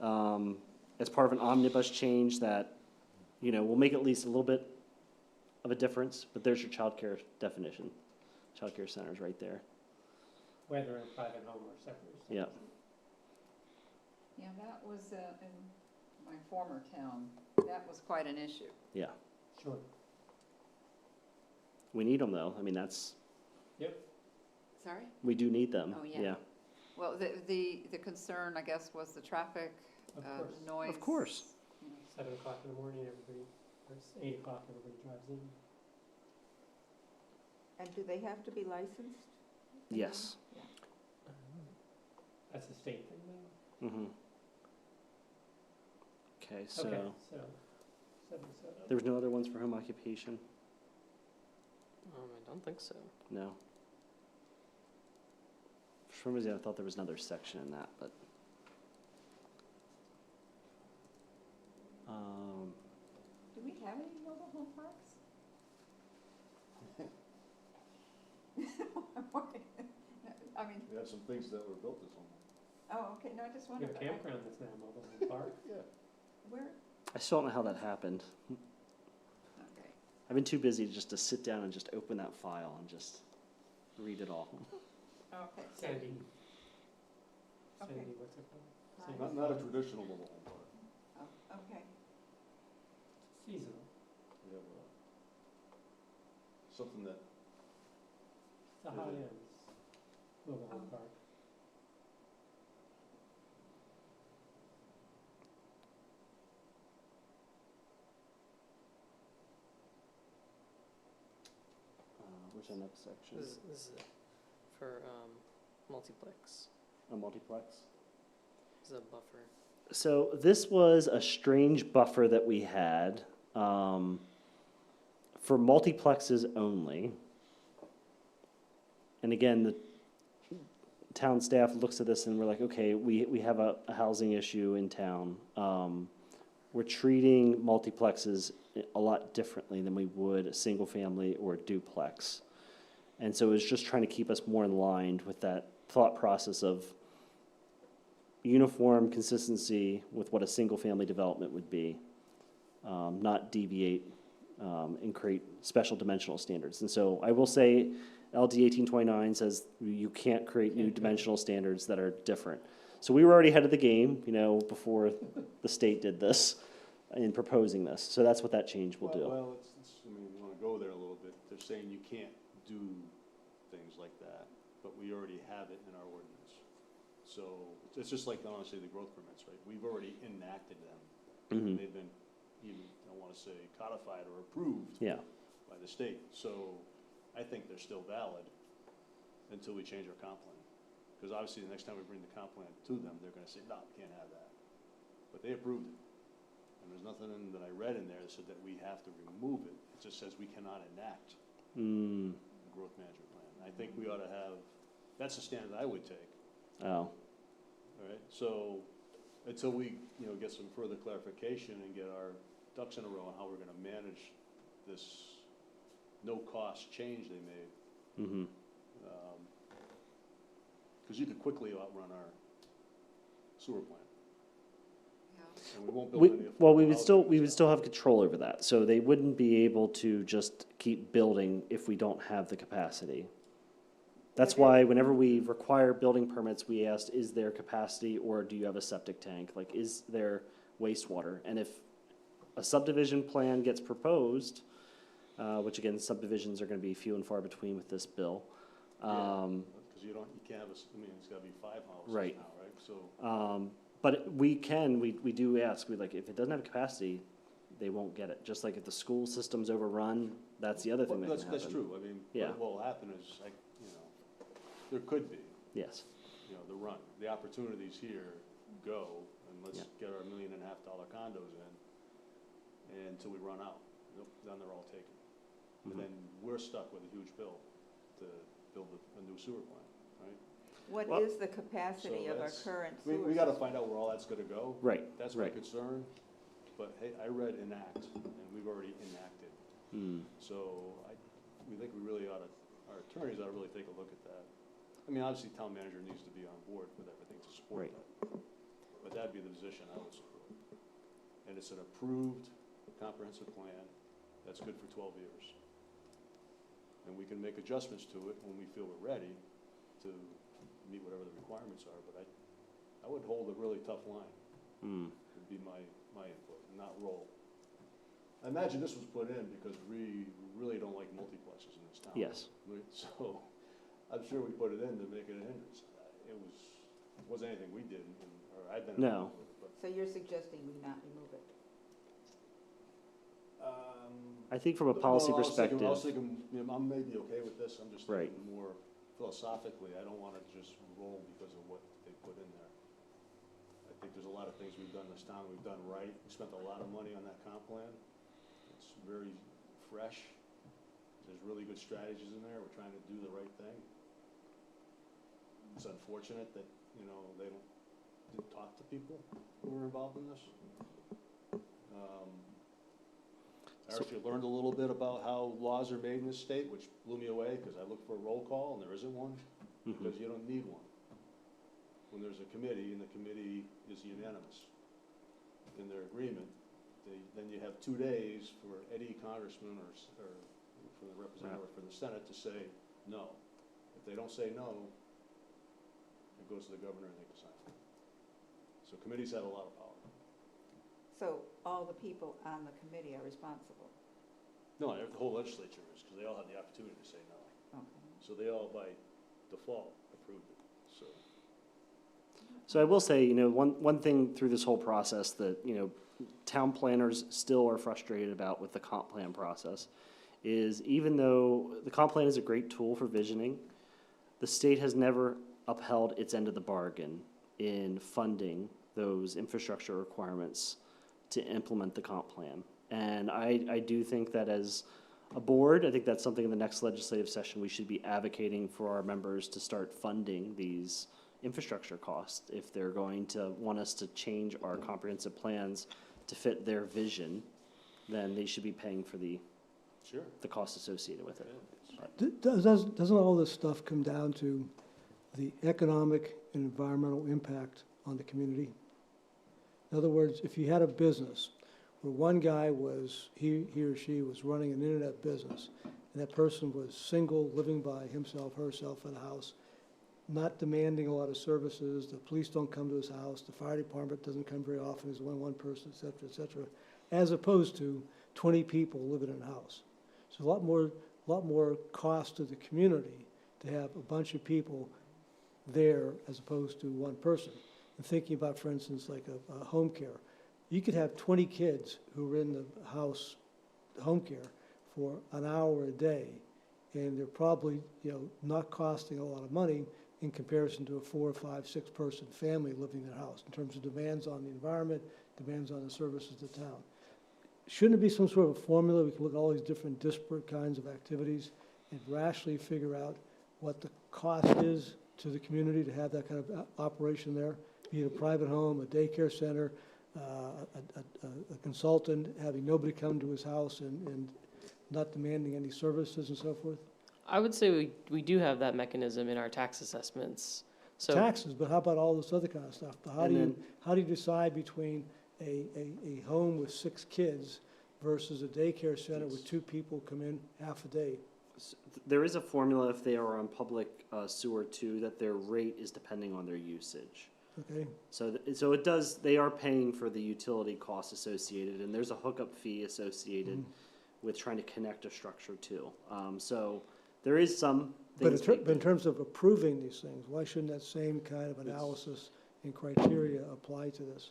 as part of an omnibus change that, you know, will make at least a little bit of a difference, but there's your childcare definition. Childcare centers right there, Whether a private home or separate. yeah. Yeah, that was in my former town, that was quite an issue. Sure. We need them though, I mean, that's, Sorry? we do need them, Oh, yeah. yeah. Well, the concern, I guess, was the traffic, Of course. noise. Of course. you know. 7 o'clock in the morning, everybody, or it's 8 o'clock, everybody drives in. And do they have to be licensed? Yes. That's a state thing though. Mm-hmm. Okay, Okay, so, so, 7 to 7. there was no other ones for home occupation? I don't think so. No. For some reason, I thought there was another section in that, but. Do we have any mobile home parks? I mean, We have some things that were built as home. oh, okay, no, I just You wondered. have a campground that's now a mobile home park. Where, I still don't know how that happened. okay. I've been too busy just to sit down and just open that file and just read it all. Okay. Sandy. Okay. Sandy, what's it called? Not, not a traditional mobile home park. Oh, okay. Seasonal. We have, something that, The high ends mobile home park. we're percent of a section. This is for multiplex. A multiplex. This is a buffer. So this was a strange buffer that we had for multiplexes only. And again, the town staff looks at this and we're like, okay, we have a housing issue in town. We're treating multiplexes a lot differently than we would a single family or a duplex. And so it's just trying to keep us more in line with that thought process of uniform consistency with what a single-family development would be, not deviate and create special dimensional standards. And so I will say LD 1829 says you can't create new dimensional standards that are different. So we were already ahead of the game, you know, before the state did this in proposing this. So that's what that change will do. Well, I mean, you wanna go there a little bit, they're saying you can't do things like that, but we already have it in our ordinance. So it's just like, honestly, the growth permits, right? We've already enacted them. Mhm. They've been even, I don't wanna say codified or approved Yeah. by the state. So I think they're still valid until we change our comp plan. Because obviously, the next time we bring the comp plan to them, they're gonna say, no, can't have that. But they approved it. And there's nothing that I read in there that said that we have to remove it. It just says we cannot enact Mm. the growth management plan. I think we ought to have, that's the standard I would take. Oh. All right, so until we, you know, get some further clarification and get our ducks in a row on how we're gonna manage this no-cost change they made, Mm-hmm. because you could quickly outrun our sewer plant, Yeah. and we won't build any affordable Well, we housing in would this still town. have control over that. So they wouldn't be able to just keep building if we don't have the capacity. That's But then- why whenever we require building permits, we asked, is there capacity or do you have a septic tank? Like, is there wastewater? And if a subdivision plan gets proposed, which again, subdivisions are gonna be few and far between with this bill. Yeah. Because you can't have I mean, it's gotta be 5 houses now, Right. right? So, But we do ask, if it doesn't have capacity, they won't get it. Just like if the school system's overrun, that's the other thing that well, can that's happen. true, I mean, Yeah. what will happen is, like, you know, there could be, Yes, you know, the run, the opportunities here go, and let's Yeah. get our $1.5 million condos in, and until we run out, Nope, then they're all taken. Mhm. And then we're stuck with a huge bill to build a new sewer plant, right? What Well- is the capacity So of our that's- current We, sewer we gotta system? find out where all that's gonna go. right, That's my right. concern, but hey, I read enact, and we've already enacted. Mm. So we think we really ought to, our attorneys ought to really take a look at that. I mean, obviously, town manager needs to be on board with everything to support Right. that. But that'd be the position I would support. And it's an approved comprehensive plan that's good for 12 years. And we can make adjustments to it when we feel we're ready to meet whatever the requirements are, but I would hold a really tough line, Mm. would be my input, and not roll. I imagine this was put in because we really don't like multiplexes in this town. Yes. So, I'm sure we put it in to make it a hindrance. Wasn't anything we did, or I've been. No. involved with it, but, So you're suggesting we not remove it? I think from a policy no, perspective, I was thinking, you know, I'm maybe okay with this, I'm just Right. thinking more philosophically, I don't wanna just roll because of what they put in there. I think there's a lot of things we've done in this town, we've done right, we spent a lot of money on that comp plan. It's very fresh, there's really good strategies in there, we're trying to do the right thing. It's unfortunate that, you know, didn't talk to people who were involved in this. I actually learned a little bit about how laws are made in this state, which blew me away, because I looked for a roll call, and there isn't one, Mhm. because you don't need one. When there's a committee, and the committee is unanimous in their agreement, then you have 2 days for any congressman or for the representative or for the Senate to say no. If they don't say no, it goes to the governor and they can sign it. So committees have a lot of power. So all the people on the committee are responsible? No, the whole legislature is, because they all have the opportunity to say no. Okay. So they all by default approved it, so. So I will say, one thing through this whole process that, town planners still are frustrated about with the comp plan process is even though the comp plan is a great tool for visioning, the state has never upheld its end of the bargain in funding those infrastructure requirements to implement the comp plan. And I do think that as a board, I think that's something in the next legislative session we should be advocating for our members to start funding these infrastructure costs. If they're going to want us to change our comprehensive plans to fit their vision, then they should be paying for the cost associated with it. Doesn't all this stuff come down to the economic and environmental impact on the community? In other words, if you had a business where one guy was, he or she was running an internet business, and that person was single, living by himself, herself in a house, not demanding a lot of services, the police don't come to his house, the fire department doesn't come very often, there's only one person, et cetera, as opposed to 20 people living in a house. So a lot more cost to the community to have a bunch of people there as opposed to one person. And thinking about, for instance, like a home care, you could have 20 kids who are in the house, home care, for an hour a day, and they're probably, not costing a lot of money in comparison to a 4 or 5, 6 person family living in their house in terms of demands on the environment, demands on the services of the town. Shouldn't it be some sort of a formula? We can look at all these different disparate kinds of activities and rationally figure out what the cost is to the community to have that kind of operation there, be it a private home, a daycare center, a consultant, having nobody come to his house and not demanding any services and so forth? I would say we do have that mechanism in our tax assessments. So Taxes, but how about all this other kind of stuff? But how do you decide between a home with 6 kids versus a daycare center with 2 people come in half a day? There is a formula if they are on public sewer too, that their rate is depending on their usage. Okay, So it does, they are paying for the utility costs associated, and there's a hookup fee associated with trying to connect a structure too. So there is some but things. in terms of approving these things, why shouldn't that same kind of analysis and criteria apply to this?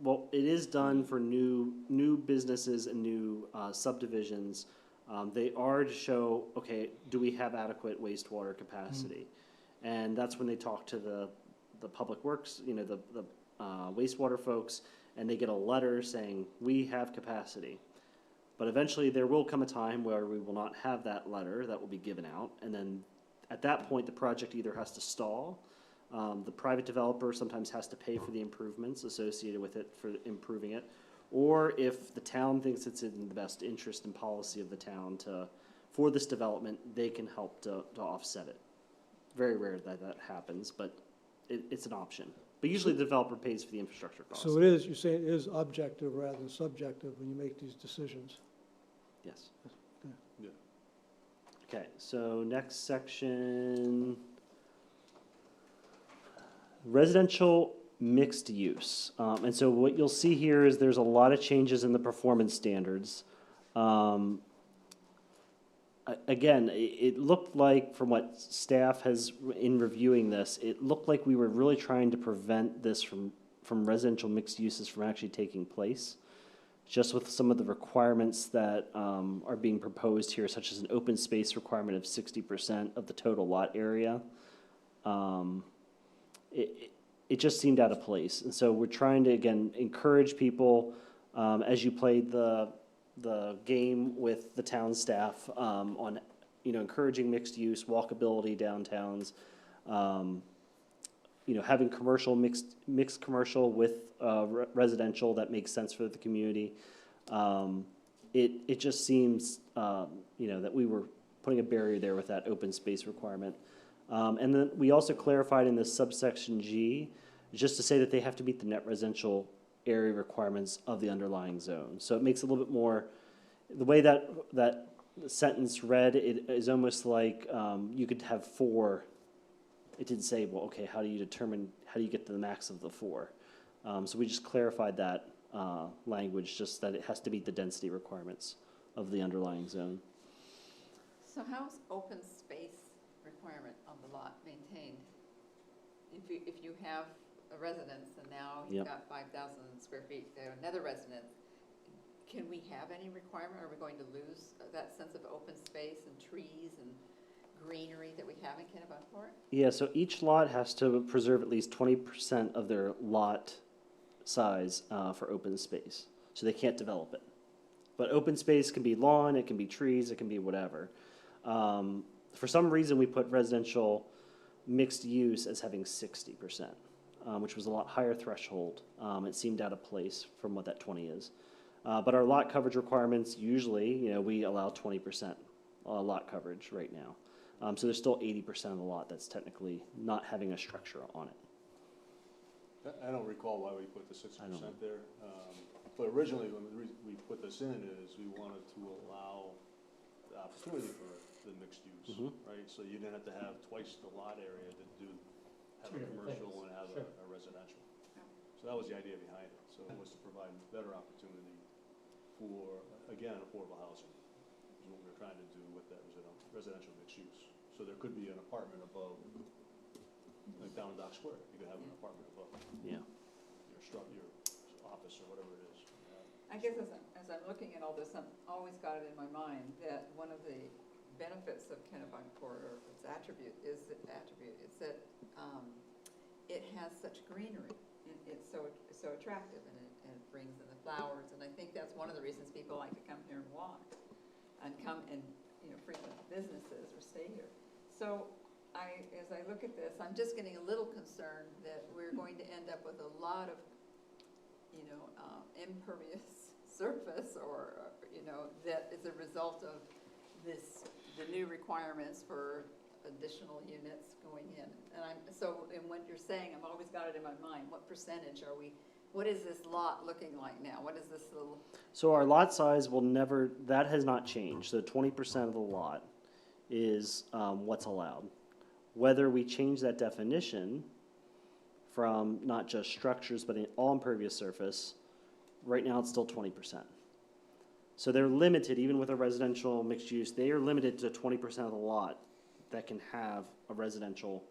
Well, it is done for new businesses and new subdivisions. They are to show, okay, do we have adequate wastewater capacity? And that's when they talk to the public works, the wastewater folks, and they get a letter saying, we have capacity. But eventually there will come a time where we will not have that letter that will be given out. And then at that point, the project either has to stall. The private developer sometimes has to pay for the improvements associated with it for improving it. Or if the town thinks it's in the best interest and policy of the town for this development, they can help to offset it. Very rare that happens, but it's an option. But usually the developer pays for the infrastructure costs. So you're saying it is objective rather than subjective when you make these decisions? Yes. Okay. Yeah. Okay, so next section, residential mixed use. And so what you'll see here is there's a lot of changes in the performance standards. Again, it looked like, from what staff has, in reviewing this, it looked like we were really trying to prevent this from residential mixed uses from actually taking place. Just with some of the requirements that are being proposed here, such as an open space requirement of 60% of the total lot area. It just seemed out of place. And so we're trying to, again, encourage people, as you played the game with the town staff, on, encouraging mixed use, walkability downtowns, having commercial, mixed commercial with residential that makes sense for the community. It just seems, that we were putting a barrier there with that open space requirement. And then we also clarified in this subsection G, just to say that they have to meet the net residential area requirements of the underlying zone. So it makes it a little bit more, the way that sentence read, it is almost like you could have 4. It didn't say, well, okay, how do you get to the max of the 4? So we just clarified that language, just that it has to meet the density requirements of the underlying zone. So how's open space requirement on the lot maintained? If you have a residence and now you've Yep. got 5,000 square feet to another residence, can we have any requirement? Are we going to lose that sense of open space and trees and greenery that we have in Kennebunkport? Yeah, so each lot has to preserve at least 20% of their lot size for open space. So they can't develop it. But open space can be lawn, it can be trees, it can be whatever. For some reason, we put residential mixed use as having 60%, which was a lot higher threshold. It seemed out of place from what that 20 is. But our lot coverage requirements, usually, we allow 20% lot coverage right now. So there's still 80% of the lot that's technically not having a structure on it. I don't recall why we put the 60% I don't know. there. But originally, when we put this in is we wanted to allow the opportunity for the mixed use, Mhm. right? So you didn't have to have twice the lot area to have Two a different commercial things. and have Sure. a residential. Yeah. So that was the idea behind it. So it was to provide better opportunity for, again, affordable housing, is what we were trying to do with that residential mixed use. So there could be an apartment above, like down in Dock Square, you could have an apartment above Yeah. your office or whatever it is. I guess as I'm looking at all this, I've always got it in my mind that one of the benefits of Kennebunkport, or its attribute, is that it has such greenery. It's so attractive, and it brings in the flowers, and I think that's one of the reasons people like to come here and walk, and come and, frequent businesses or stay here. So as I look at this, I'm just getting a little concerned that we're going to end up with a lot of, impervious surface, or, that is a result of the new requirements for additional units going in. And what you're saying, I've always got it in my mind, what percentage are we, what is this lot looking like now? What is this little? So our lot size will never, that has not changed. So 20% of the lot is what's allowed. Whether we change that definition from not just structures, but in all impervious surface, right now it's still 20%. So they're limited, even with a residential mixed use, they are limited to 20% of the lot that can have a residential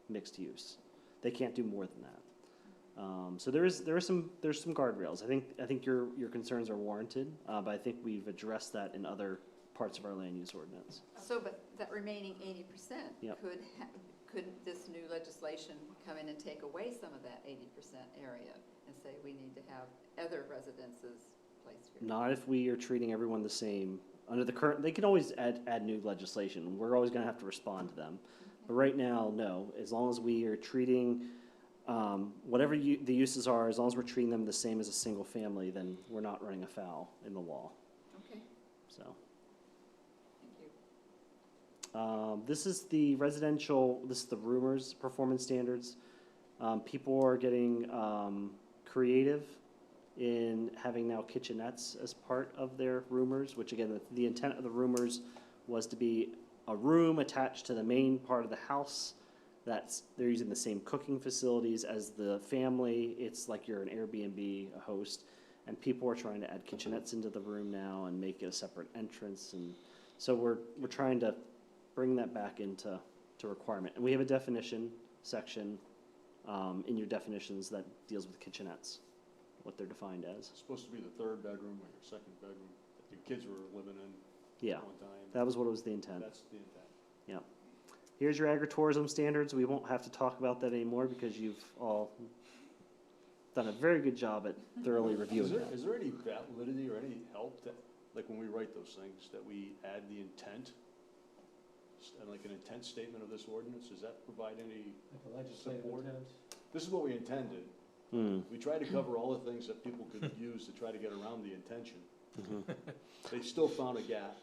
mixed use. They can't do more than that. So there's some guardrails. I think your concerns are warranted, but I think we've addressed that in other parts of our land use ordinance. So, but that remaining 80%, Yep. could this new legislation come in and take away some of that 80% area and say we need to have other residences placed here? Not if we are treating everyone the same. Under the current, they can always add new legislation. We're always gonna have to respond to them. But right now, no. As long as we are treating, whatever the uses are, as long as we're treating them the same as a single family, then we're not running afoul in the law, Okay, so. thank you. This is the rumors performance standards. People are getting creative in having now kitchenettes as part of their roomers, which again, the intent of the roomers was to be a room attached to the main part of the house. They're using the same cooking facilities as the family. It's like you're an Airbnb, a host, and people are trying to add kitchenettes into the room now and make it a separate entrance. And so we're trying to bring that back into requirement. And we have a definition section in your definitions that deals with kitchenettes, what they're defined as. It's supposed to be the third bedroom or your second bedroom that your kids were living in Yeah, at one time. that was what was the intent. That's the intent. Here's your agritourism standards. We won't have to talk about that anymore because you've all done a very good job at thoroughly reviewing that. Is there any validity or any help that, like when we write those things, that we add the intent? And like an intent statement of this ordinance, does that provide any Like a legislative support? intent. This is what we intended. Hmm. We tried to cover all the things that people could use to try to get around the intention. They still found a gap,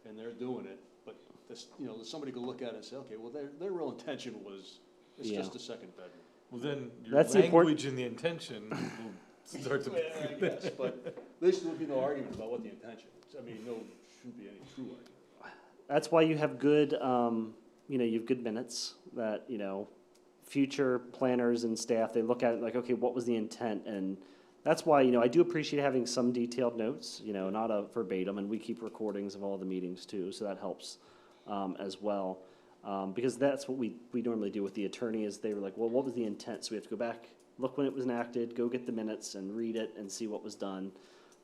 and they're doing it, but this, somebody could look at it and say, okay, well, their real intention was, it's Yeah. just a second bedroom. Well, then your That's the important- language and the intention will start to. Well, I guess, but at least there would be no argument about what the intention is. I mean, shouldn't be any true argument. That's why you have good, you have good minutes that, future planners and staff, they look at it like, okay, what was the intent? And that's why, I do appreciate having some detailed notes, not a verbatim, and we keep recordings of all the meetings too, so that helps as well. Because that's what we normally do with the attorney is they were like, well, what was the intent? So we have to go back, look when it was enacted, go get the minutes and read it and see what was done.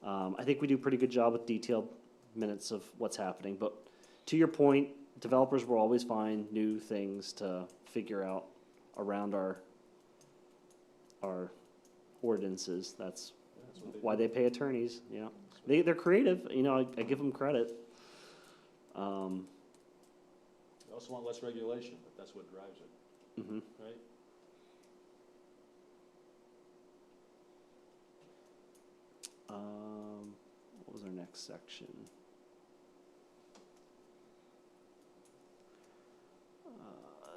I think we do a pretty good job with detailed minutes of what's happening, but to your point, developers will always find new things to figure out around our ordinances. That's That's what why do. they pay attorneys, yeah. They're creative, you know, I give them credit. They also want less regulation, but that's what drives it, Mhm. right? What was our next section?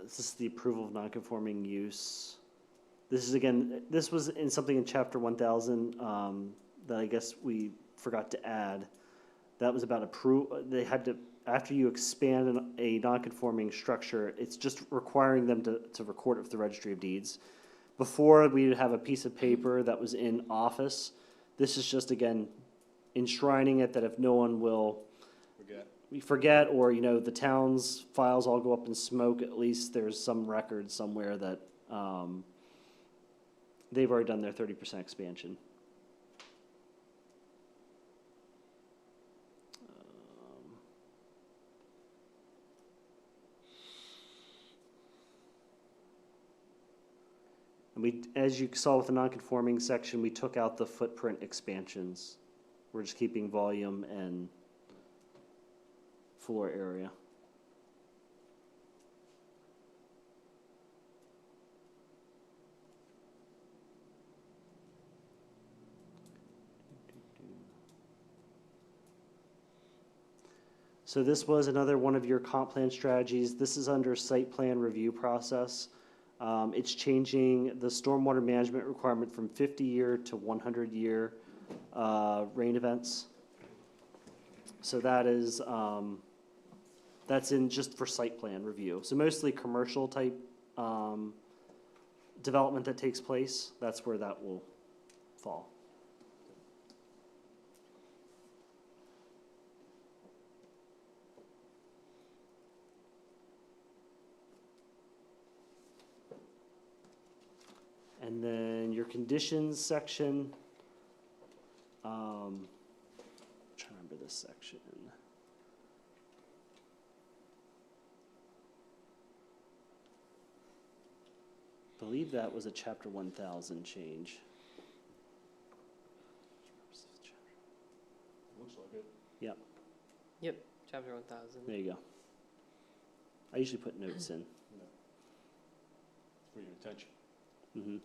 This is the approval of non-conforming use. This is again, this was in something in chapter 1000 that I guess we forgot to add. That was about they had to, after you expand a non-conforming structure, it's just requiring them to record it with the registry of deeds. Before, we'd have a piece of paper that was in office. This is just, again, enshrining it that if no one will forget, or, you know, the town's files all go up in smoke, at least there's some record somewhere that they've already done their 30% expansion. And we, as you saw with the non-conforming section, we took out the footprint expansions. We're just keeping volume and floor area. So this was another one of your comp plan strategies. This is under site plan review process. It's changing the stormwater management requirement from 50-year to 100-year rain events. So that is, that's in just for site plan review. So mostly commercial type development that takes place, that's where that will fall. And then your conditions section, I'm trying to remember this section. I believe that was a chapter 1000 change. Looks like it. Yep, chapter 1000. There you go. I usually put notes in. For your attention. Mm-hmm.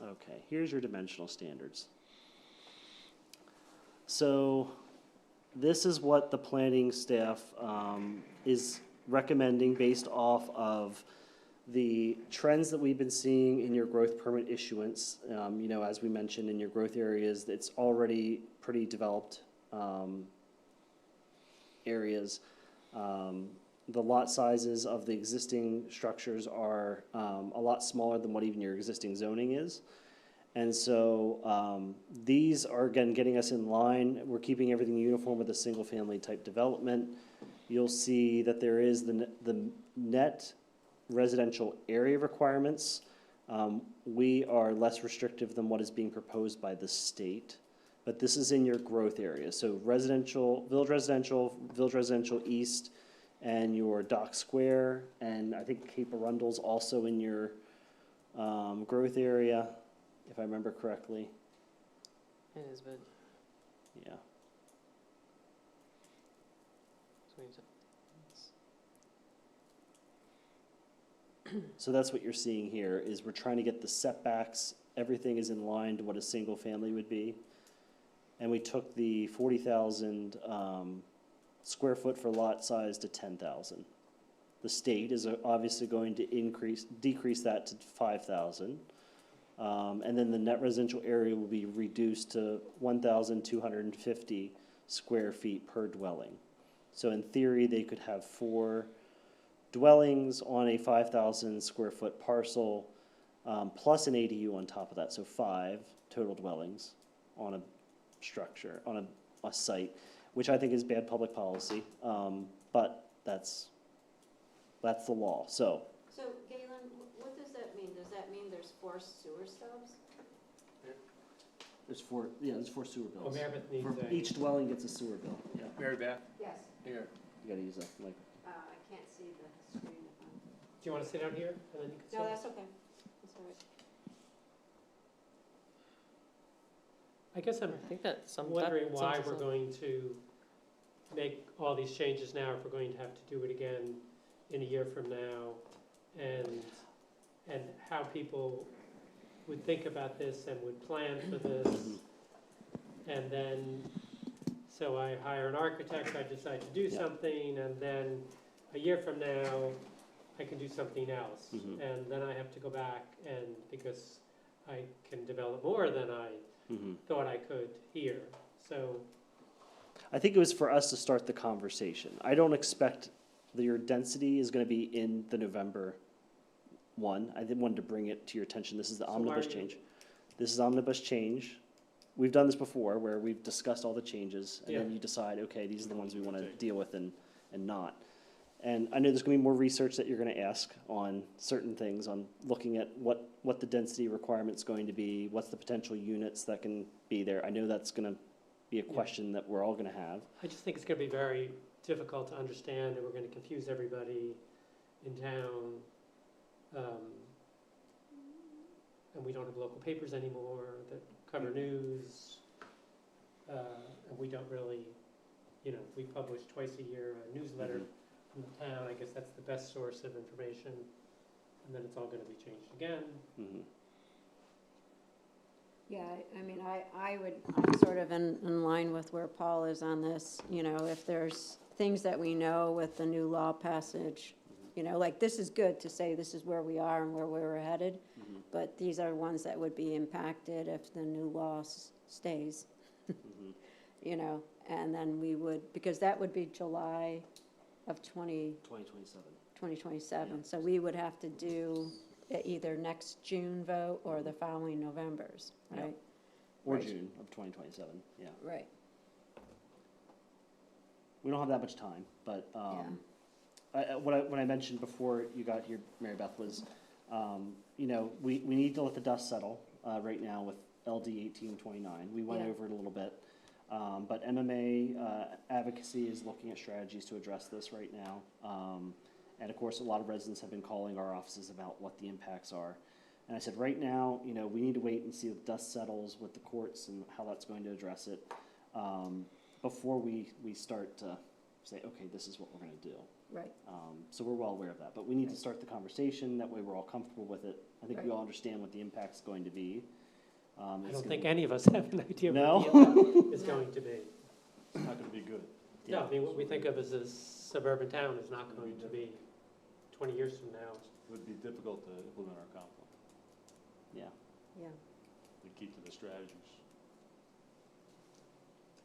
Okay, here's your dimensional standards. So this is what the planning staff is recommending based off of the trends that we've been seeing in your growth permit issuance. You know, as we mentioned, in your growth areas, it's already pretty developed areas. The lot sizes of the existing structures are a lot smaller than what even your existing zoning is. And so these are, again, getting us in line. We're keeping everything uniform with a single-family type development. You'll see that there is the net residential area requirements. We are less restrictive than what is being proposed by the state. But this is in your growth area. So residential, Village Residential East, and your Dock Square, and I think Cape Arundel's also in your growth area, if I remember correctly. It is, but Yeah. So that's what you're seeing here, is we're trying to get the setbacks, everything is in line to what a single family would be. And we took the 40,000 square foot for lot size to 10,000. The state is obviously going to decrease that to 5,000. And then the net residential area will be reduced to 1,250 square feet per dwelling. So in theory, they could have 4 dwellings on a 5,000 square foot parcel, plus an ADU on top of that, so 5 total dwellings on a structure, on a site, which I think is bad public policy, but that's the law, so. So Galen, what does that mean? Does that mean there's 4 sewer stubs? There's 4 sewer Oh, bills. Meredith needs For a, each dwelling gets a sewer bill, yeah. Mary Beth, Yes. here. You gotta use a, like, I can't see the screen if I'm. do you want to sit down here and then you can sit? No, that's okay. That's all right. I guess I'm I think that wondering why sums we're us up. going to make all these changes now, if we're going to have to do it again in a year from now, and how people would think about this and would plan for this. And then, so I hire an architect, I decide to do Yeah. something, and then a year from now, I can do something else. Mhm. And then I have to go back and, because I can develop more than I thought I could here, so. I think it was for us to start the conversation. I don't expect that your density is gonna be in the November one. I did want to bring it to your attention. This is the So why omnibus are you- change. This is omnibus change. We've done this before, where we've discussed all the changes, and then Yeah. you decide, okay, these are the ones we wanna deal with and not. And I know there's gonna be more research that you're gonna ask on certain things, on looking at what the density requirement's going to be, what's the potential units that can be there. I know that's gonna be a Yeah. question that we're all gonna have. I just think it's gonna be very difficult to understand, and we're gonna confuse everybody in town. And we don't have local papers anymore that cover news. And we don't really, we publish twice a year a newsletter from the town. I guess that's the best source of information. And then it's all gonna be changed again. Mhm. Yeah, I mean, I'm sort of in line with where Paul is on this, if there's things that we know with the new law passage, like this is good to say this is where we are and where we're headed, Mhm. but these are ones that would be impacted if the new law stays, Mhm. and then we would, because that would be July of 2027. 2027, so we would have to do either next June vote or the following November's, Yeah. right? Or Right. June of 2027, yeah. Right. We don't have that much time, but, what I mentioned before you got here, Mary Beth, was, we need to let the dust settle, right now with LD 1829. We went Yeah. over it a little bit. But MMA, advocacy is looking at strategies to address this right now. And of course, a lot of residents have been calling our offices about what the impacts are. And I said, right now, we need to wait and see if dust settles with the courts and how that's going to address it, before we start to say, okay, this is what we're gonna do. Right. So we're well aware of that, but we need to start the conversation, that way we're all comfortable with it. I think we Right. all understand what the impact's going to be. I don't think any of us have an idea No? what the impact is going to be. It's not gonna be good. No, I mean, what we think of as a suburban town is not going to be 20 years from now. It would be difficult to implement our comp plan. Yeah. Yeah. We'd keep to the strategies.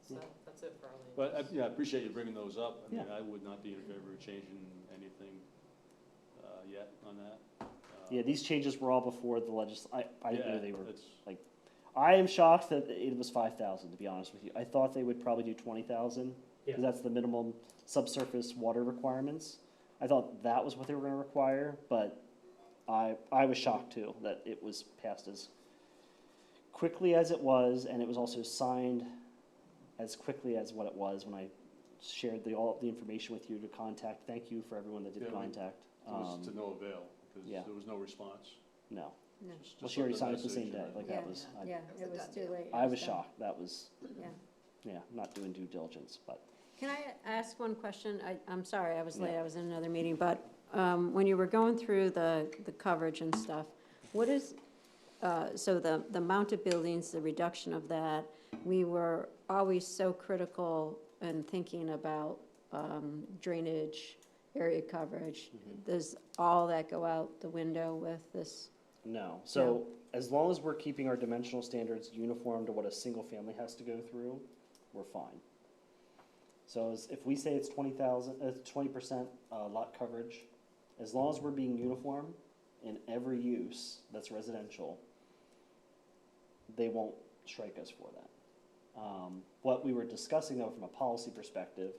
So that's it for our land But, use. I appreciate you bringing those up. I mean, Yeah. I would not be in favor of changing anything, yet on that. Yeah, these changes were all before the I didn't know Yeah, they were, it's- I am shocked that it was 5,000, to be honest with you. I thought they would probably do 20,000, Yeah. because that's the minimum subsurface water requirements. I thought that was what they were gonna require, but I was shocked too, that it was passed as quickly as it was, and it was also signed as quickly as what it was when I shared all the information with you to contact. Thank you for everyone that did Yeah, we- contact. It was to no avail, because yeah. there was no response. No, No. Just well, she already left a signed it the same message day, and- like Yeah. that was, Yeah, It's it a was done too deal. late. I was done. shocked. That was, Yeah. yeah, not doing due diligence, but. Can I ask one question? I'm sorry, I was late, Yeah. I was in another meeting, but when you were going through the coverage and stuff, what is, so the mounted buildings, the reduction of that, we were always so critical in thinking about drainage, area coverage. Does all that go out the window with this? No, so as long as we're keeping our dimensional standards uniform to what a single family has to go through, we're fine. So if we say it's 20% lot coverage, as long as we're being uniform in every use that's residential, they won't strike us for that. What we were discussing though from a policy perspective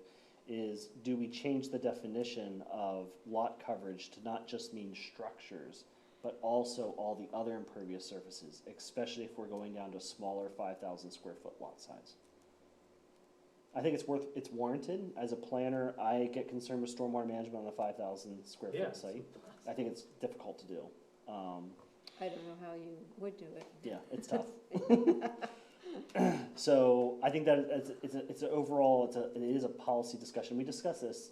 is, do we change the definition of lot coverage to not just mean structures, but also all the other impervious surfaces, especially if we're going down to smaller 5,000 square foot lot size? I think it's warranted. As a planner, I get concerned with stormwater management on a 5,000 square Yeah. foot site. I think it's difficult to do. I don't know how you would do it. Yeah, it's tough. So I think that it's an overall, it is a policy discussion. We discussed this,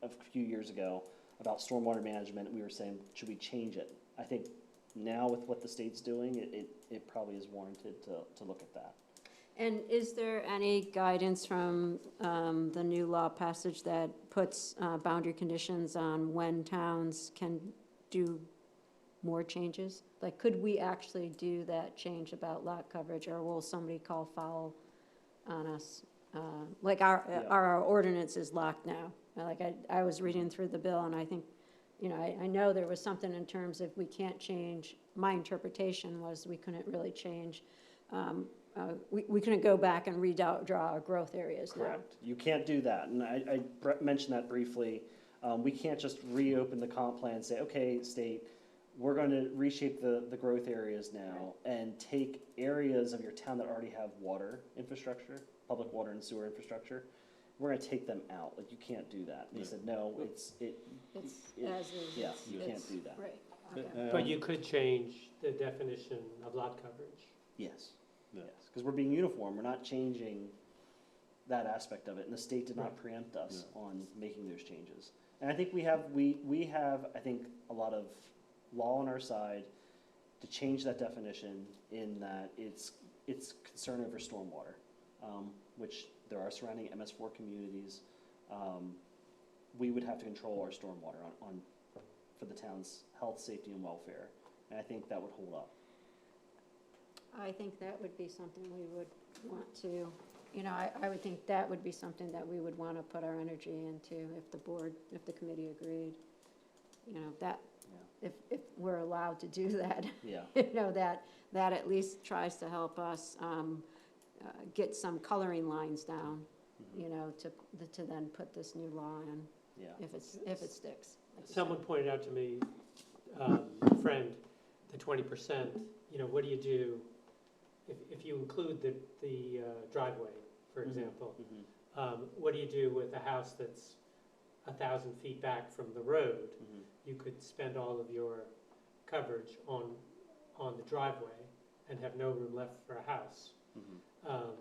a few years ago about stormwater management. We were saying, should we change it? I think now with what the state's doing, it probably is warranted to look at that. And is there any guidance from the new law passage that puts boundary conditions on when towns can do more changes? Like, could we actually do that change about lot coverage, or will somebody call foul on us? Like, our ordinance is locked now. Like, I was reading through the bill, and I think, I know there was something in terms of we can't change, my interpretation was we couldn't really change, we couldn't go back and redraw our growth areas now. Correct. You can't do that, and I mentioned that briefly. We can't just reopen the comp plan and say, okay, state, we're going to reshape the growth areas now and take areas of your town that already have water infrastructure, public water and sewer infrastructure. We're going to take them out. Like, you can't do that. They said, no, It's as is. Yeah, you can't do that. Right, okay. But you could change the definition of lot coverage. Yes, Yeah. yes, because we're being uniform. We're not changing that aspect of it, and the state did not preempt us on making those changes. And I think we have, I think, a lot of law on our side to change that definition in that it's concern over stormwater, which there are surrounding MS4 communities. We would have to control our stormwater for the town's health, safety, and welfare, and I think that would hold up. I think that would be something we would want to, I would think that would be something that we would want to put our energy into if the committee agreed. If we're allowed to do that, Yeah. that at least tries to help us get some coloring lines down, to then put this new law in, Yeah. if it sticks. like you Someone said. pointed out to me, a friend, the 20%, what do you do if you include the driveway, for example? Mhm. What do you do with a house that's 1,000 feet back from the road? Mhm. You could spend all of your coverage on the driveway and have no room left for a house. Mhm.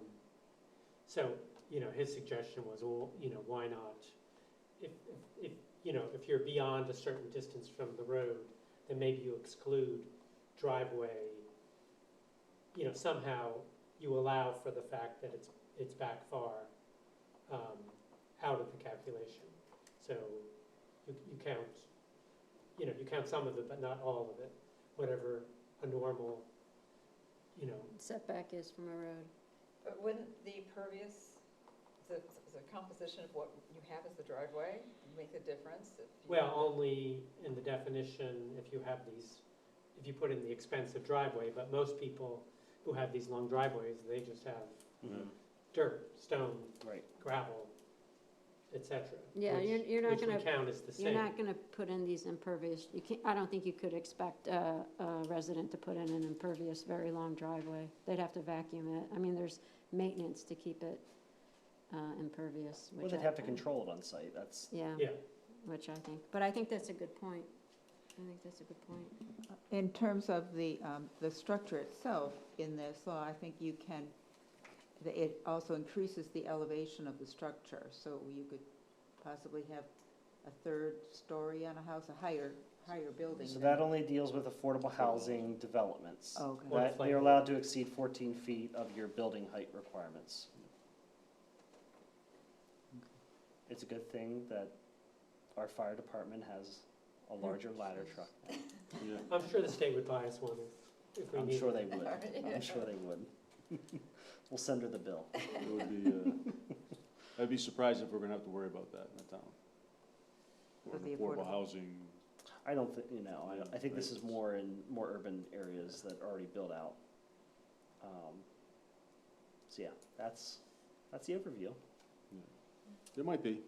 So, his suggestion was, well, why not? If you're beyond a certain distance from the road, then maybe you exclude driveway. Somehow you allow for the fact that it's back far, out of the calculation. So you count, you count some of it, but not all of it, whatever a normal, Setback is from a road. But wouldn't the pervious, the composition of what you have as the driveway make a difference? well, only in the definition if you put in the expensive driveway, but most people who have these long driveways, they just have Mhm. dirt, stone, Right. gravel, etc. Yeah, you're not Which gonna, we count as the you're same. not gonna put in these impervious, I don't think you could expect a resident to put in an impervious, very long driveway. They'd have to vacuum it. I mean, there's maintenance to keep it impervious, Well, which they'd have to control it on site. That's, Yeah, Yeah, which I think, but I think that's a good point. I think that's a good point. In terms of the structure itself in this law, I think it also increases the elevation of the structure. So you could possibly have a third story on a house, a higher building. so than- that only deals with affordable housing developments. Okay. Or That they're allowed to exceed 14 feet of your building height requirements. It's a good thing that our fire department has a larger ladder truck now. Yeah. I'm sure the state would buy us one if we I'm needed sure it. they would. I'm sure they would. We'll send her the bill. It would be, I'd be surprised if we're gonna have to worry about that in the town. For With the affordable affordable. housing. I don't think, I think this is more in more urban areas that are already built out. So yeah, that's the overview. There might be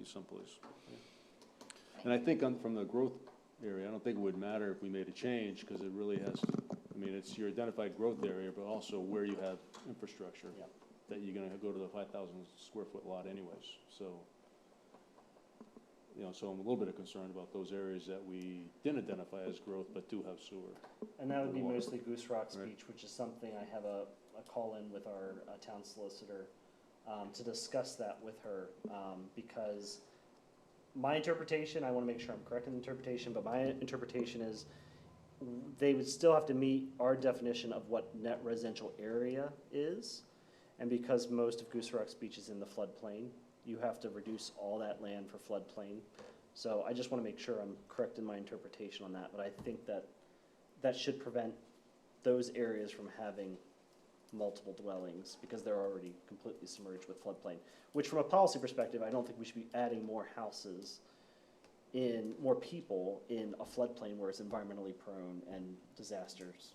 someplace. Yeah. And I think from the growth area, I don't think it would matter if we made a change, because it really has to, I mean, it's your identified growth area, but also where you have infrastructure. Yep. That you're gonna go to the 5,000 square foot lot anyways, so. So I'm a little bit concerned about those areas that we didn't identify as growth, but do have sewer. And that would be Water. mostly Goose Rocks Right. Beach, which is something I have a call in with our town solicitor to discuss that with her, because my interpretation, I want to make sure I'm correct in the interpretation, but my interpretation is they would still have to meet our definition of what net residential area is, and because most of Goose Rocks Beach is in the floodplain, you have to reduce all that land for floodplain. So I just want to make sure I'm correct in my interpretation on that, but I think that should prevent those areas from having multiple dwellings, because they're already completely submerged with floodplain. Which from a policy perspective, I don't think we should be adding more houses more people in a floodplain where it's environmentally prone and disasters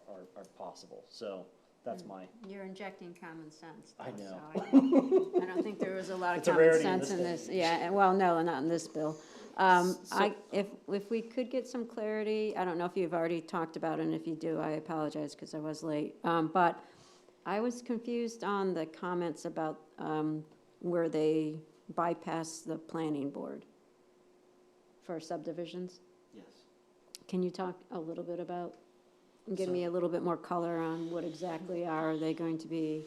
are possible. So that's my, You're injecting common sense. I though, know. so I don't think there was a lot of It's a common rarity in sense this in day this. and age. Yeah, well, no, not in this bill. If we could get some clarity, I don't know if you've already talked about it, and if you do, I apologize because I was late. But I was confused on the comments about where they bypass the planning board for subdivisions. yes. Can you talk a little bit about, give me a little bit more color on what exactly are they going to be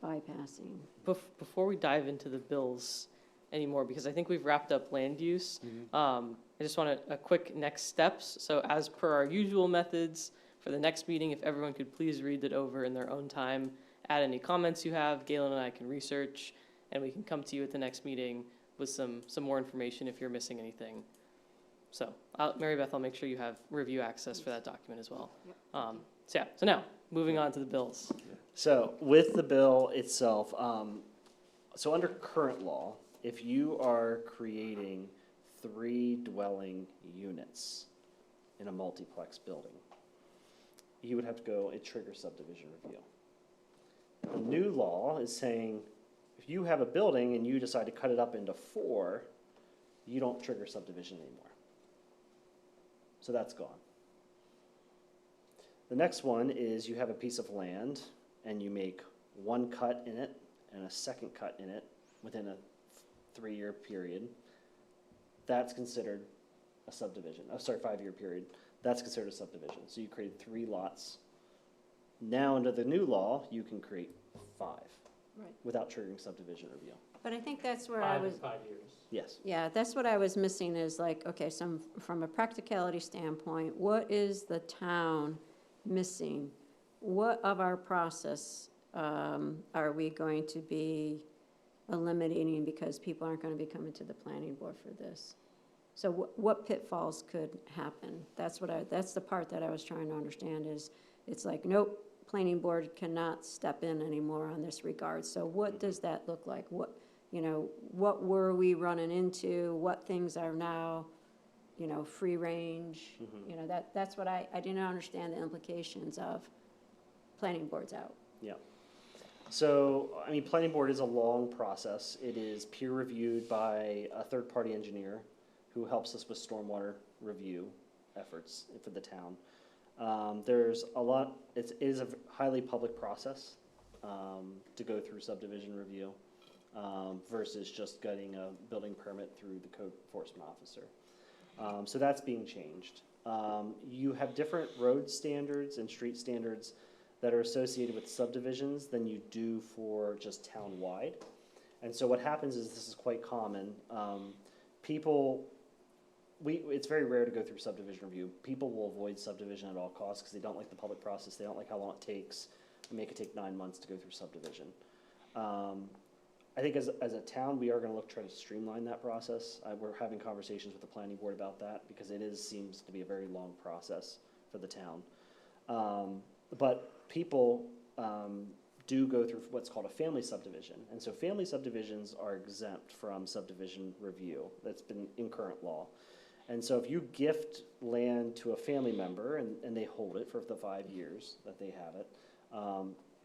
bypassing? Before we dive into the bills anymore, because I think we've wrapped up land use, I just want a quick next steps. So as per our usual methods, for the next meeting, if everyone could please read it over in their own time, add any comments you have, Galen and I can research, and we can come to you at the next meeting with some more information if you're missing anything. So, Mary Beth, I'll make sure you have review access for that document as well. So now, moving on to the bills. So with the bill itself, so under current law, if you are creating 3 dwelling units in a multiplex building, you would have to go and trigger subdivision review. The new law is saying if you have a building and you decide to cut it up into 4, you don't trigger subdivision anymore. So that's gone. The next one is you have a piece of land and you make 1 cut in it and a second cut in it within a 3-year period. That's considered a subdivision. 5-year period. That's considered a subdivision. So you created 3 lots. Now under the new law, you can create 5 Right. without triggering subdivision review. But I think that's where I was, 5 years. Yes. yeah, that's what I was missing is like, okay, from a practicality standpoint, what is the town missing? What of our process are we going to be eliminating because people aren't going to be coming to the planning board for this? So what pitfalls could happen? That's the part that I was trying to understand is, it's like, nope, planning board cannot step in anymore on this regard. So what does that look like? What were we running into? What things are now, free range? That's what I didn't understand the implications of planning boards out. Yeah. So, I mean, planning board is a long process. It is peer reviewed by a third-party engineer who helps us with stormwater review efforts for the town. There's a lot, it is a highly public process to go through subdivision review versus just getting a building permit through the code enforcement officer. So that's being changed. You have different road standards and street standards that are associated with subdivisions than you do for just town-wide. And so what happens is, this is quite common, it's very rare to go through subdivision review. People will avoid subdivision at all costs because they don't like the public process, they don't like how long it takes, and make it take 9 months to go through subdivision. I think as a town, we are gonna try to streamline that process. We're having conversations with the planning board about that because it seems to be a very long process for the town. But people do go through what's called a family subdivision. And so family subdivisions are exempt from subdivision review. That's been in current law. And so if you gift land to a family member and they hold it for the 5 years that they have it,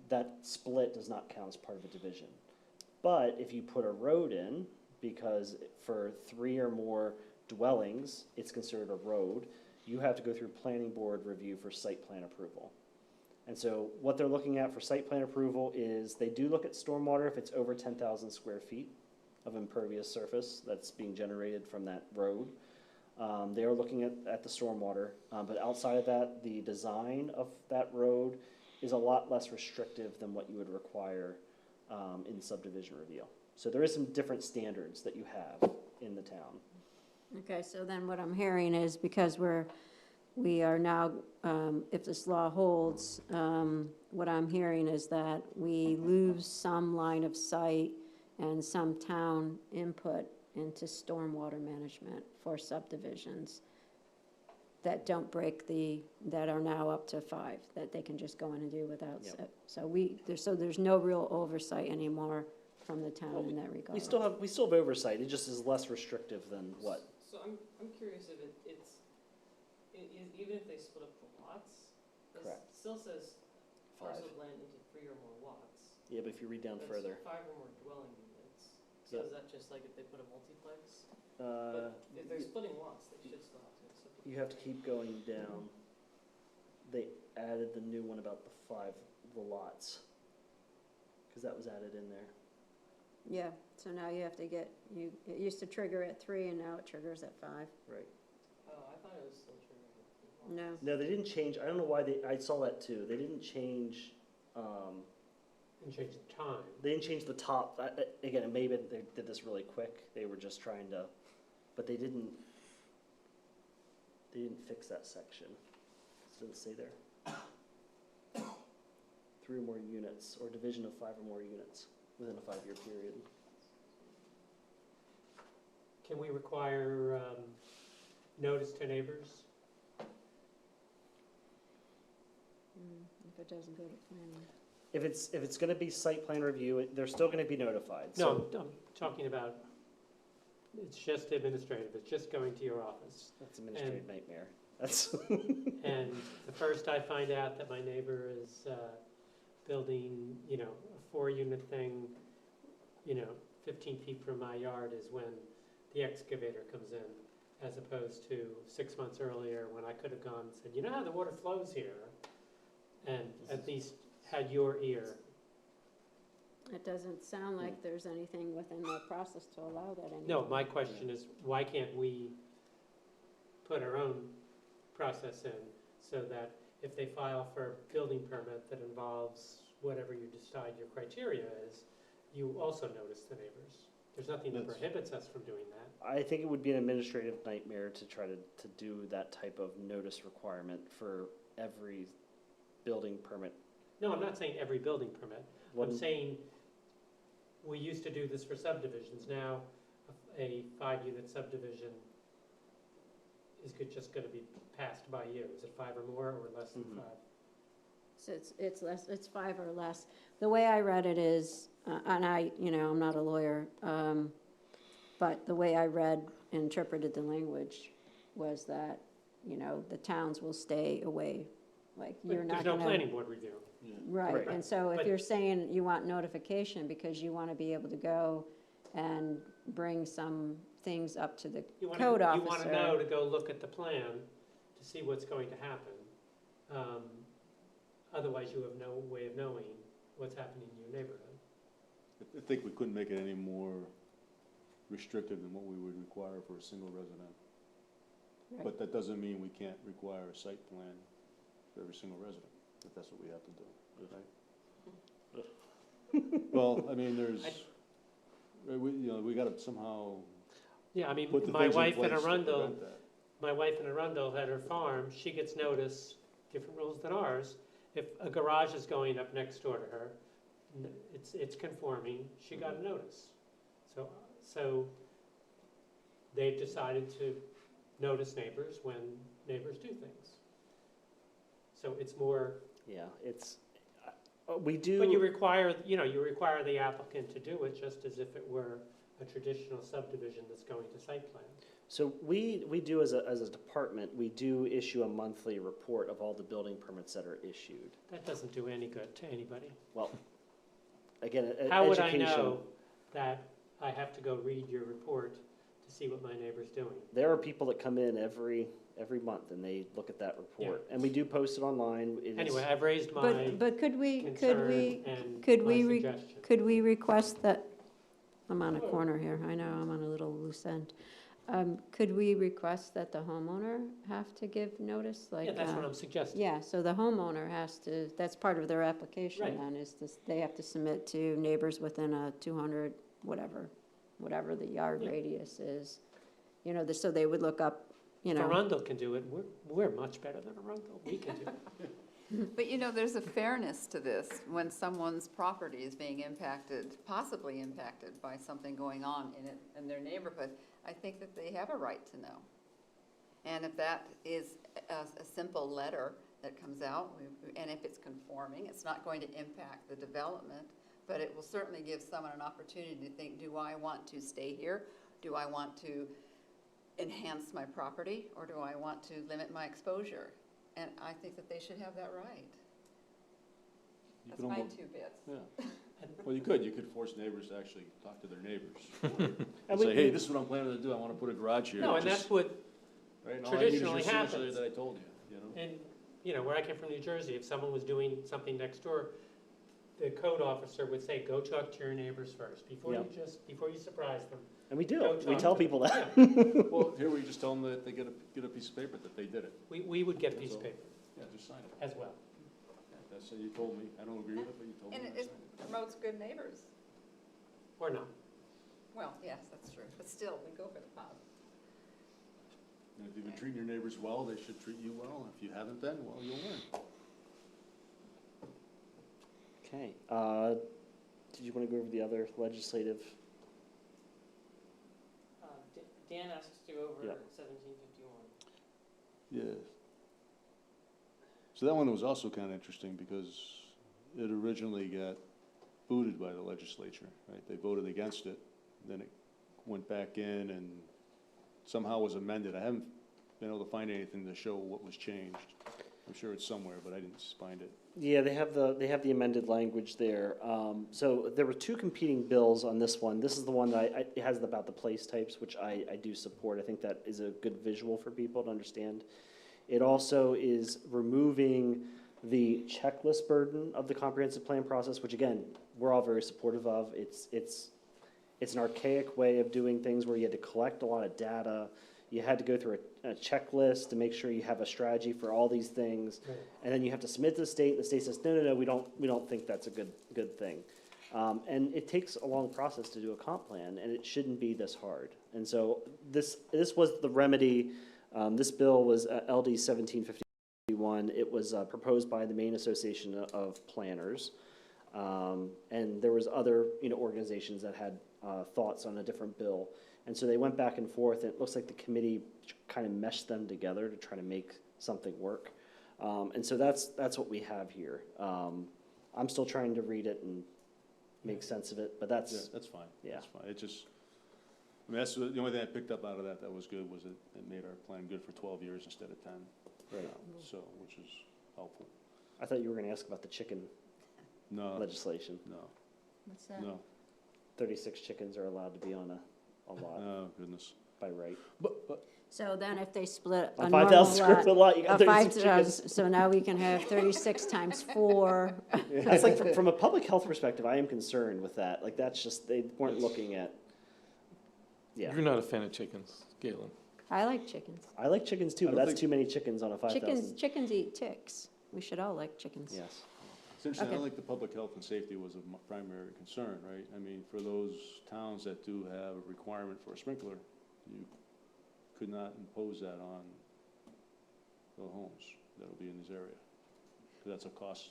that split does not count as part of a division. But if you put a road in, because for 3 or more dwellings, it's considered a road, you have to go through planning board review for site plan approval. And so what they're looking at for site plan approval is they do look at stormwater if it's over 10,000 square feet of impervious surface that's being generated from that road. They are looking at the stormwater, but outside of that, the design of that road is a lot less restrictive than what you would require in subdivision review. So there is some different standards that you have in the town. Okay, so then what I'm hearing is because we are now, if this law holds, what I'm hearing is that we lose some line of sight and some town input into stormwater management for subdivisions that don't break that are now up to 5, that they can just go in and do without. Yep. So there's no real oversight anymore from the town in that regard. We still have oversight, it just is less restrictive than what. So I'm curious if even if they split up the lots, it Correct. still says 5. parcel of land into 3 or more lots. Yeah, but if you read down That's further. 5 or more dwelling units. So Yep. is that just like if they put a multiplex? But if they're splitting lots, they should still have to accept it. You have to keep going down. They added the new one about the 5, the lots. Because that was added in there. Yeah, so now you have to it used to trigger at 3 and now it triggers at 5. Right. Oh, I thought it was still true. with the No. lots. No, they didn't change, I don't know why I saw that too. They didn't change, And change the time. they didn't change the top. Again, maybe they did this really quick. They were just trying to, but they didn't fix that section. Does it say there? 3 or more units, or division of 5 or more units within a 5-year period. Can we require notice to neighbors? If it doesn't go to planning. If it's gonna be site plan review, they're still gonna be notified. No, I'm talking about, it's just administrative, it's just going to your office. That's an administrative nightmare. That's, And the first I find out that my neighbor is building, a 4-unit thing, 15 feet from my yard is when the excavator comes in, as opposed to 6 months earlier when I could have gone and said, you know how the water flows here? And at least had your ear. It doesn't sound like there's anything within the process to allow that anymore. No, my question is, why can't we put our own process in so that if they file for a building permit that involves whatever you decide your criteria is, you also notice the neighbors? There's nothing that That's- prohibits us from doing that. I think it would be an administrative nightmare to try to do that type of notice requirement for every building permit. No, I'm not saying every building permit. I'm One- saying we used to do this for subdivisions. Now, a 5-unit subdivision is just going to be passed by you. Is it 5 or more or less than Mhm. 5? So it's less, it's 5 or less. The way I read it is, and I'm not a lawyer, but the way I interpreted the language was that, the towns will stay away. Like, you're not There's no gonna. planning board review. Right, Right. and so if But- you're saying you want notification because you want to be able to go and bring some things up to the You want code to, officer. you want to know to go look at the plan to see what's going to happen. Otherwise, you have no way of knowing what's happening in your neighborhood. I think we couldn't make it any more restrictive than what we would require for a single resident. Right. But that doesn't mean we can't require a site plan for every single resident, if that's what we have to do, right? Well, I mean, we gotta somehow Yeah, I mean, put the my things in wife place in to Arundel, prevent that. my wife in Arundel had her farm, she gets notice, different rules than ours. If a garage is going up next door to her, it's conforming, she got a notice. So they've decided to notice neighbors when neighbors do things. So it's more, Yeah, We do. But you require the applicant to do it just as if it were a traditional subdivision that's going to site plan. So we do as a department, we do issue a monthly report of all the building permits that are issued. That doesn't do any good to anybody. Well, again, How would I education. know that I have to go read your report to see what my neighbor's doing? There are people that come in every month and they look at that report. And we do post it online. It is- Anyway, I've raised my But could we concern and could my we suggestion. could we request that, I'm on a corner here, I know, I'm on a little loose end. Could we request that the homeowner have to give notice, like? Yeah, that's what I'm suggesting. Yeah, so the homeowner has to, that's part of their application Right. then, is this, they have to submit to neighbors within a 200, whatever the yard Yeah. radius is. You know, so they would look up, you If know. Arundel can do it, we're much better than Arundel. We can do it. But there's a fairness to this when someone's property is being impacted, possibly impacted by something going on in it, in their neighborhood. I think that they have a right to know. And if that is a simple letter that comes out, and if it's conforming, it's not going to impact the development, but it will certainly give someone an opportunity to think, do I want to stay here? Do I want to enhance my property, or do I want to limit my exposure? And I think that they should have that right. You That's could my almost- 2 bits. Yeah. Well, you could force neighbors to actually talk to their neighbors. And And we- say, hey, this is what I'm planning to do, I wanna put a garage here. No, and Just- that's what, right, and all I need is your traditionally signature happens. That I told you, and, where I came from New Jersey, if someone was doing something next door, the code officer would say, go talk to your neighbors first, before you surprise them. And we do. Go We talk tell to people that. Well, here we just tell them that they get a piece of paper that they did it. We would get a piece of That's paper Yeah, just sign it. as well. Yeah, that's what you told me. I don't agree with it, but you told me. And I it signed it. promotes good neighbors. Or not. Well, yes, that's true, but still, we go for the positive. And if you've been treating your neighbors well, they should treat you well. If you haven't been, well, you'll learn. Okay. Did you want to go over the other legislative? Dan asked us to go over Yeah. 1751. Yeah. So that one was also kind of interesting because it originally got booted by the legislature, right? They voted against it, then it went back in and somehow was amended. I haven't been able to find anything to show what was changed. I'm sure it's somewhere, but I didn't find it. Yeah, they have the amended language there. So there were two competing bills on this one. This is the one that it has about the place types, which I do support. I think that is a good visual for people to understand. It also is removing the checklist burden of the comprehensive plan process, which again, we're all very supportive of. It's an archaic way of doing things where you had to collect a lot of data. You had to go through a checklist to make sure you have a strategy for all these things. Right. And then you have to submit to the state, and the state says, no, we don't think that's a good thing. And it takes a long process to do a comp plan, and it shouldn't be this hard. And so this was the remedy. This bill was LD 1751. It was proposed by the Maine Association of Planners. And there was other organizations that had thoughts on a different bill. And so they went back and forth, and it looks like the committee kind of meshed them together to try to make something work. And so that's what we have here. I'm still trying to read it and make sense of it, but Yeah, that's, that's fine. Yeah. That's fine. It just, that's the only thing I picked up out of that was good, was it made our plan good for 12 years instead of 10. Right. So, which is helpful. I thought you were gonna ask about the chicken No, legislation. no, What's that? no. 36 chickens are allowed to be on a lot Oh, goodness. by right. But So then if they split a On normal 5,000 square lot, foot lot, you got 36 chickens. so now we can have 36 times 4. That's like, from a public health perspective, I am concerned with that. Like, that's just, they weren't looking at, yeah. You're not a fan of chickens, Galen. I like chickens. I like chickens too, I but don't that's think- too many chickens on a 5,000. Chickens eat ticks. We should all like chickens. Yes. it's interesting, I Okay. don't think the public health and safety was a primary concern, right? I mean, for those towns that do have a requirement for a sprinkler, you could not impose that on the homes that'll be in this area. Because that's a cost.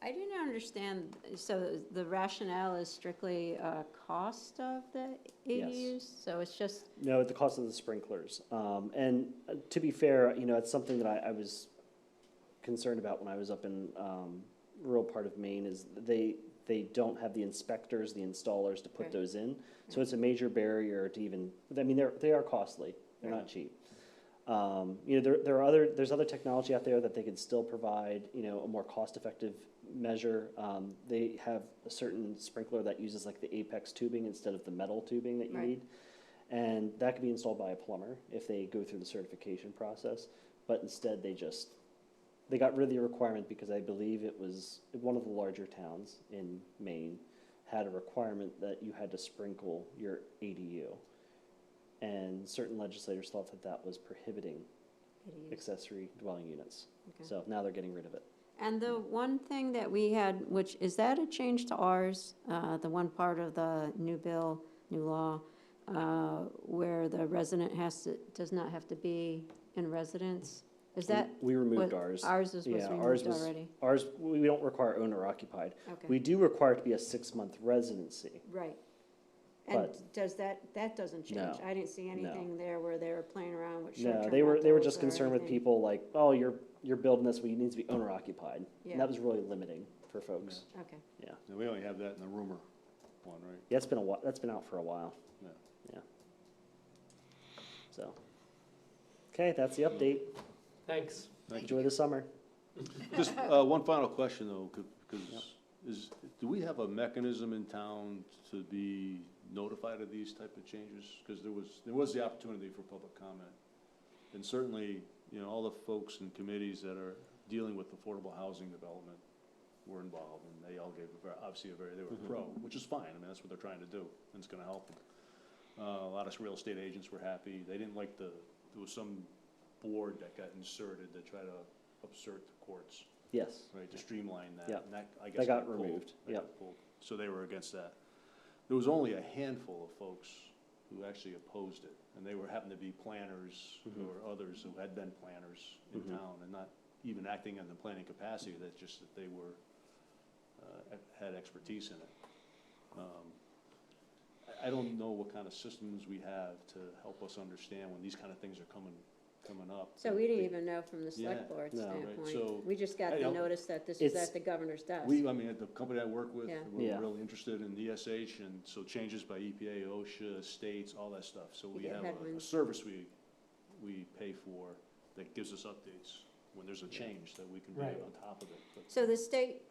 I do not understand, so the rationale is strictly cost of the ADUs? So it's just, No, at the cost of the sprinklers. And to be fair, it's something that I was concerned about when I was up in rural part of Maine is they don't have the inspectors, the installers to put Right. those in. So it's a major barrier to even, I mean, they are costly, they're not cheap. You know, there's other technology out there that they could still provide, you know, a more cost-effective measure. They have a certain sprinkler that uses like the apex tubing instead of the metal tubing that you Right. need. And that can be installed by a plumber if they go through the certification process. But instead, they got rid of the requirement because I believe it was one of the larger towns in Maine had a requirement that you had to sprinkle your ADU. And certain legislators thought that that was prohibiting ADUs. accessory dwelling units. Okay. So now they're getting rid of it. And the one thing that we had, which, is that a change to ours? The one part of the new bill, new law, where the resident does not have to be in residence? Is that, We removed what- ours. ours was Yeah, ours removed was- already? Ours, we don't require owner occupied. Okay, We do require it to be a 6-month residency. right. And But- does that doesn't change? No, I didn't see anything there where they were playing around with No, short-term they were rentals just or concerned with anything. people like, oh, you're building this, well, it needs to be owner occupied. Yeah. And that was really limiting for folks. Okay, And we only have that in the rumor one, right? Yeah, it's been a while, that's been out for a while. Yeah. Yeah. So, okay, that's the update. Thanks. Enjoy the summer. Just one final question, though, because do we have a mechanism in town to be notified of these type of changes? Because there was the opportunity for public comment. And certainly, you know, all the folks and committees that are dealing with affordable housing development were involved, and they all gave obviously they were pro, which is fine. I mean, that's what they're trying to do, and it's gonna help them. A lot of real estate agents were happy. They didn't like there was some board that got inserted to try to upsert the courts, Yes. right, to streamline that. Yeah. And that, I guess, That got pulled. removed. That Yep. got pulled. So they were against that. There was only a handful of folks who actually opposed it, and they happened to be planners or others who had been planners in town and not even acting in the planning capacity, that's just that they were, had expertise in it. I don't know what kind of systems we have to help us understand when these kind of things are coming up. so we didn't even know from the select Yeah. board No. Right, standpoint. so, We just got I the don't- notice that this was It's- at the governor's desk. I mean, the company I work with, Yeah. we're Yeah. really interested in ESH, and so changes by EPA, OSHA, states, all that stuff. So We we get have a headwinds. service we pay for that gives us updates when there's a change, that we can be Right. on top of it. But So the state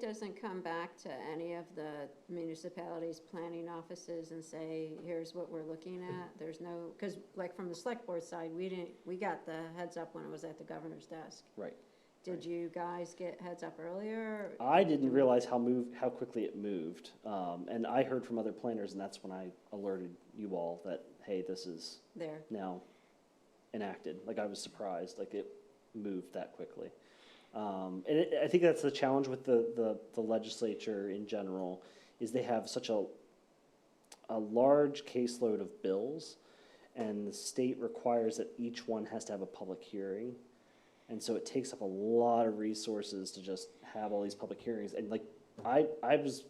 doesn't come back to any of the municipalities' planning offices and say, here's what we're looking at? There's no, because like from the select board side, we got the heads up when it was at the governor's desk. Right. Did you guys get heads up earlier? I didn't realize how quickly it moved. And I heard from other planners, and that's when I alerted you all that, hey, this is There, now enacted. Like, I was surprised, like, it moved that quickly. I think that's the challenge with the legislature in general, is they have such a large caseload of bills, and the state requires that each one has to have a public hearing. And so it takes up a lot of resources to just have all these public hearings. And like, I was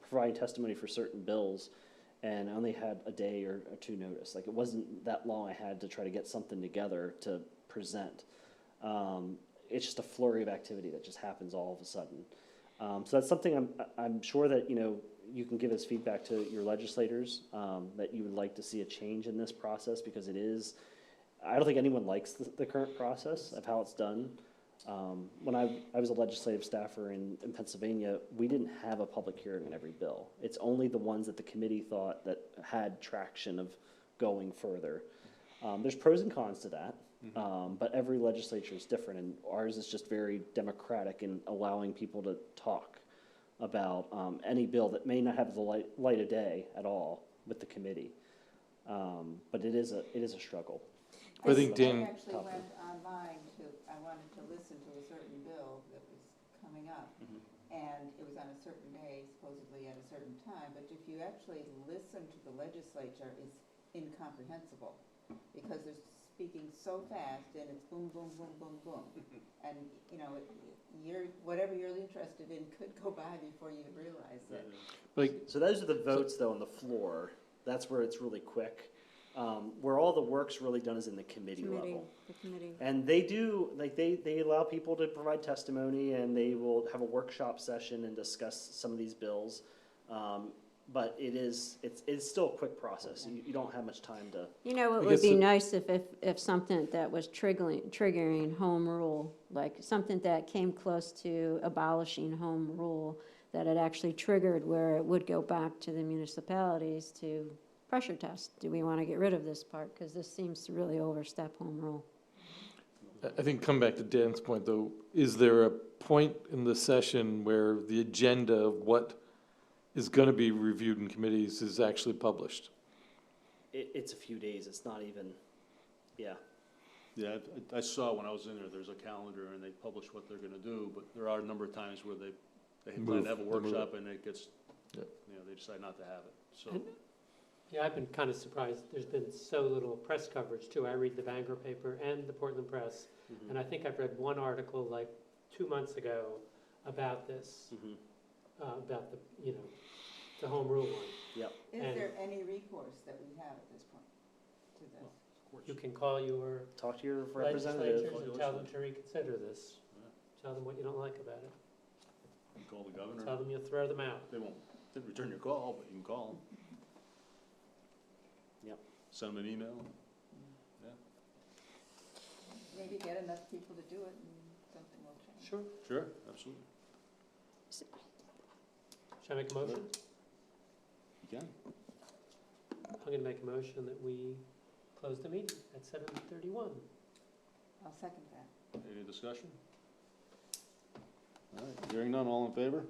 providing testimony for certain bills, and I only had a day or two notice. Like, it wasn't that long I had to try to get something together to present. It's just a flurry of activity that just happens all of a sudden. So that's something I'm sure that, you know, you can give as feedback to your legislators, that you would like to see a change in this process, because it is, I don't think anyone likes the current process of how it's done. When I was a legislative staffer in Pennsylvania, we didn't have a public hearing on every bill. It's only the ones that the committee thought that had traction of going further. There's pros and cons to that, but every legislature is different, and ours is just very democratic in allowing people to talk about any bill that may not have the light of day at all with the committee. But it is a struggle. I think Dan, I actually went online I wanted to listen to a certain bill that was coming up, and it was on a certain day, supposedly at a certain time, but if you actually listen to the legislature, it's incomprehensible, because they're speaking so fast, and it's boom, boom, boom, boom, boom. And, you know, whatever you're interested in could go by before you realize it. like, So those are the votes, though, on the floor. That's where it's really quick. Where all the work's really done is in the committee Committee, level. the committee. And they do, like, they allow people to provide testimony, and they will have a workshop session and discuss some of these bills. But it's still a quick process. You don't have much time to. You know, it I would guess be it- nice if something that was triggering home rule, like something that came close to abolishing home rule, that it actually triggered where it would go back to the municipalities to pressure test. Do we want to get rid of this part? Because this seems to really overstep home rule. I think, come back to Dan's point, though, is there a point in the session where the agenda of what is gonna be reviewed in committees is actually published? It's a few days. It's not even, yeah. Yeah, I saw when I was in there, there's a calendar and they publish what they're gonna do, but there are a number of times where they plan to have a Move it. workshop and it gets, Yeah. they decide not to have it, so. And- Yeah, I've been kind of surprised, there's been so little press coverage too. I read the Bangor paper and the Portland Press, Mhm. and I think I've read one article like 2 months ago about this, Mhm. about the, the home rule one. Is And- there any recourse that we have at this point to this? You can call your Talk to your representative. legislatures and tell them to reconsider this. Tell them what you don't like about it. You call the governor, Tell them you'll throw them out. they won't return your call, but you can call them. Yep. Send them an email. Maybe get enough people to do it and something will change. Sure. Sure, absolutely. Should I make a motion? You can. I'm gonna make a motion that we close the meeting at 7:31. I'll second that. Any discussion? All right, hearing none, all in favor?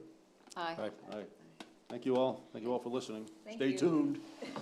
Aye. Aye. Thank you all for listening. Thank Stay you. tuned.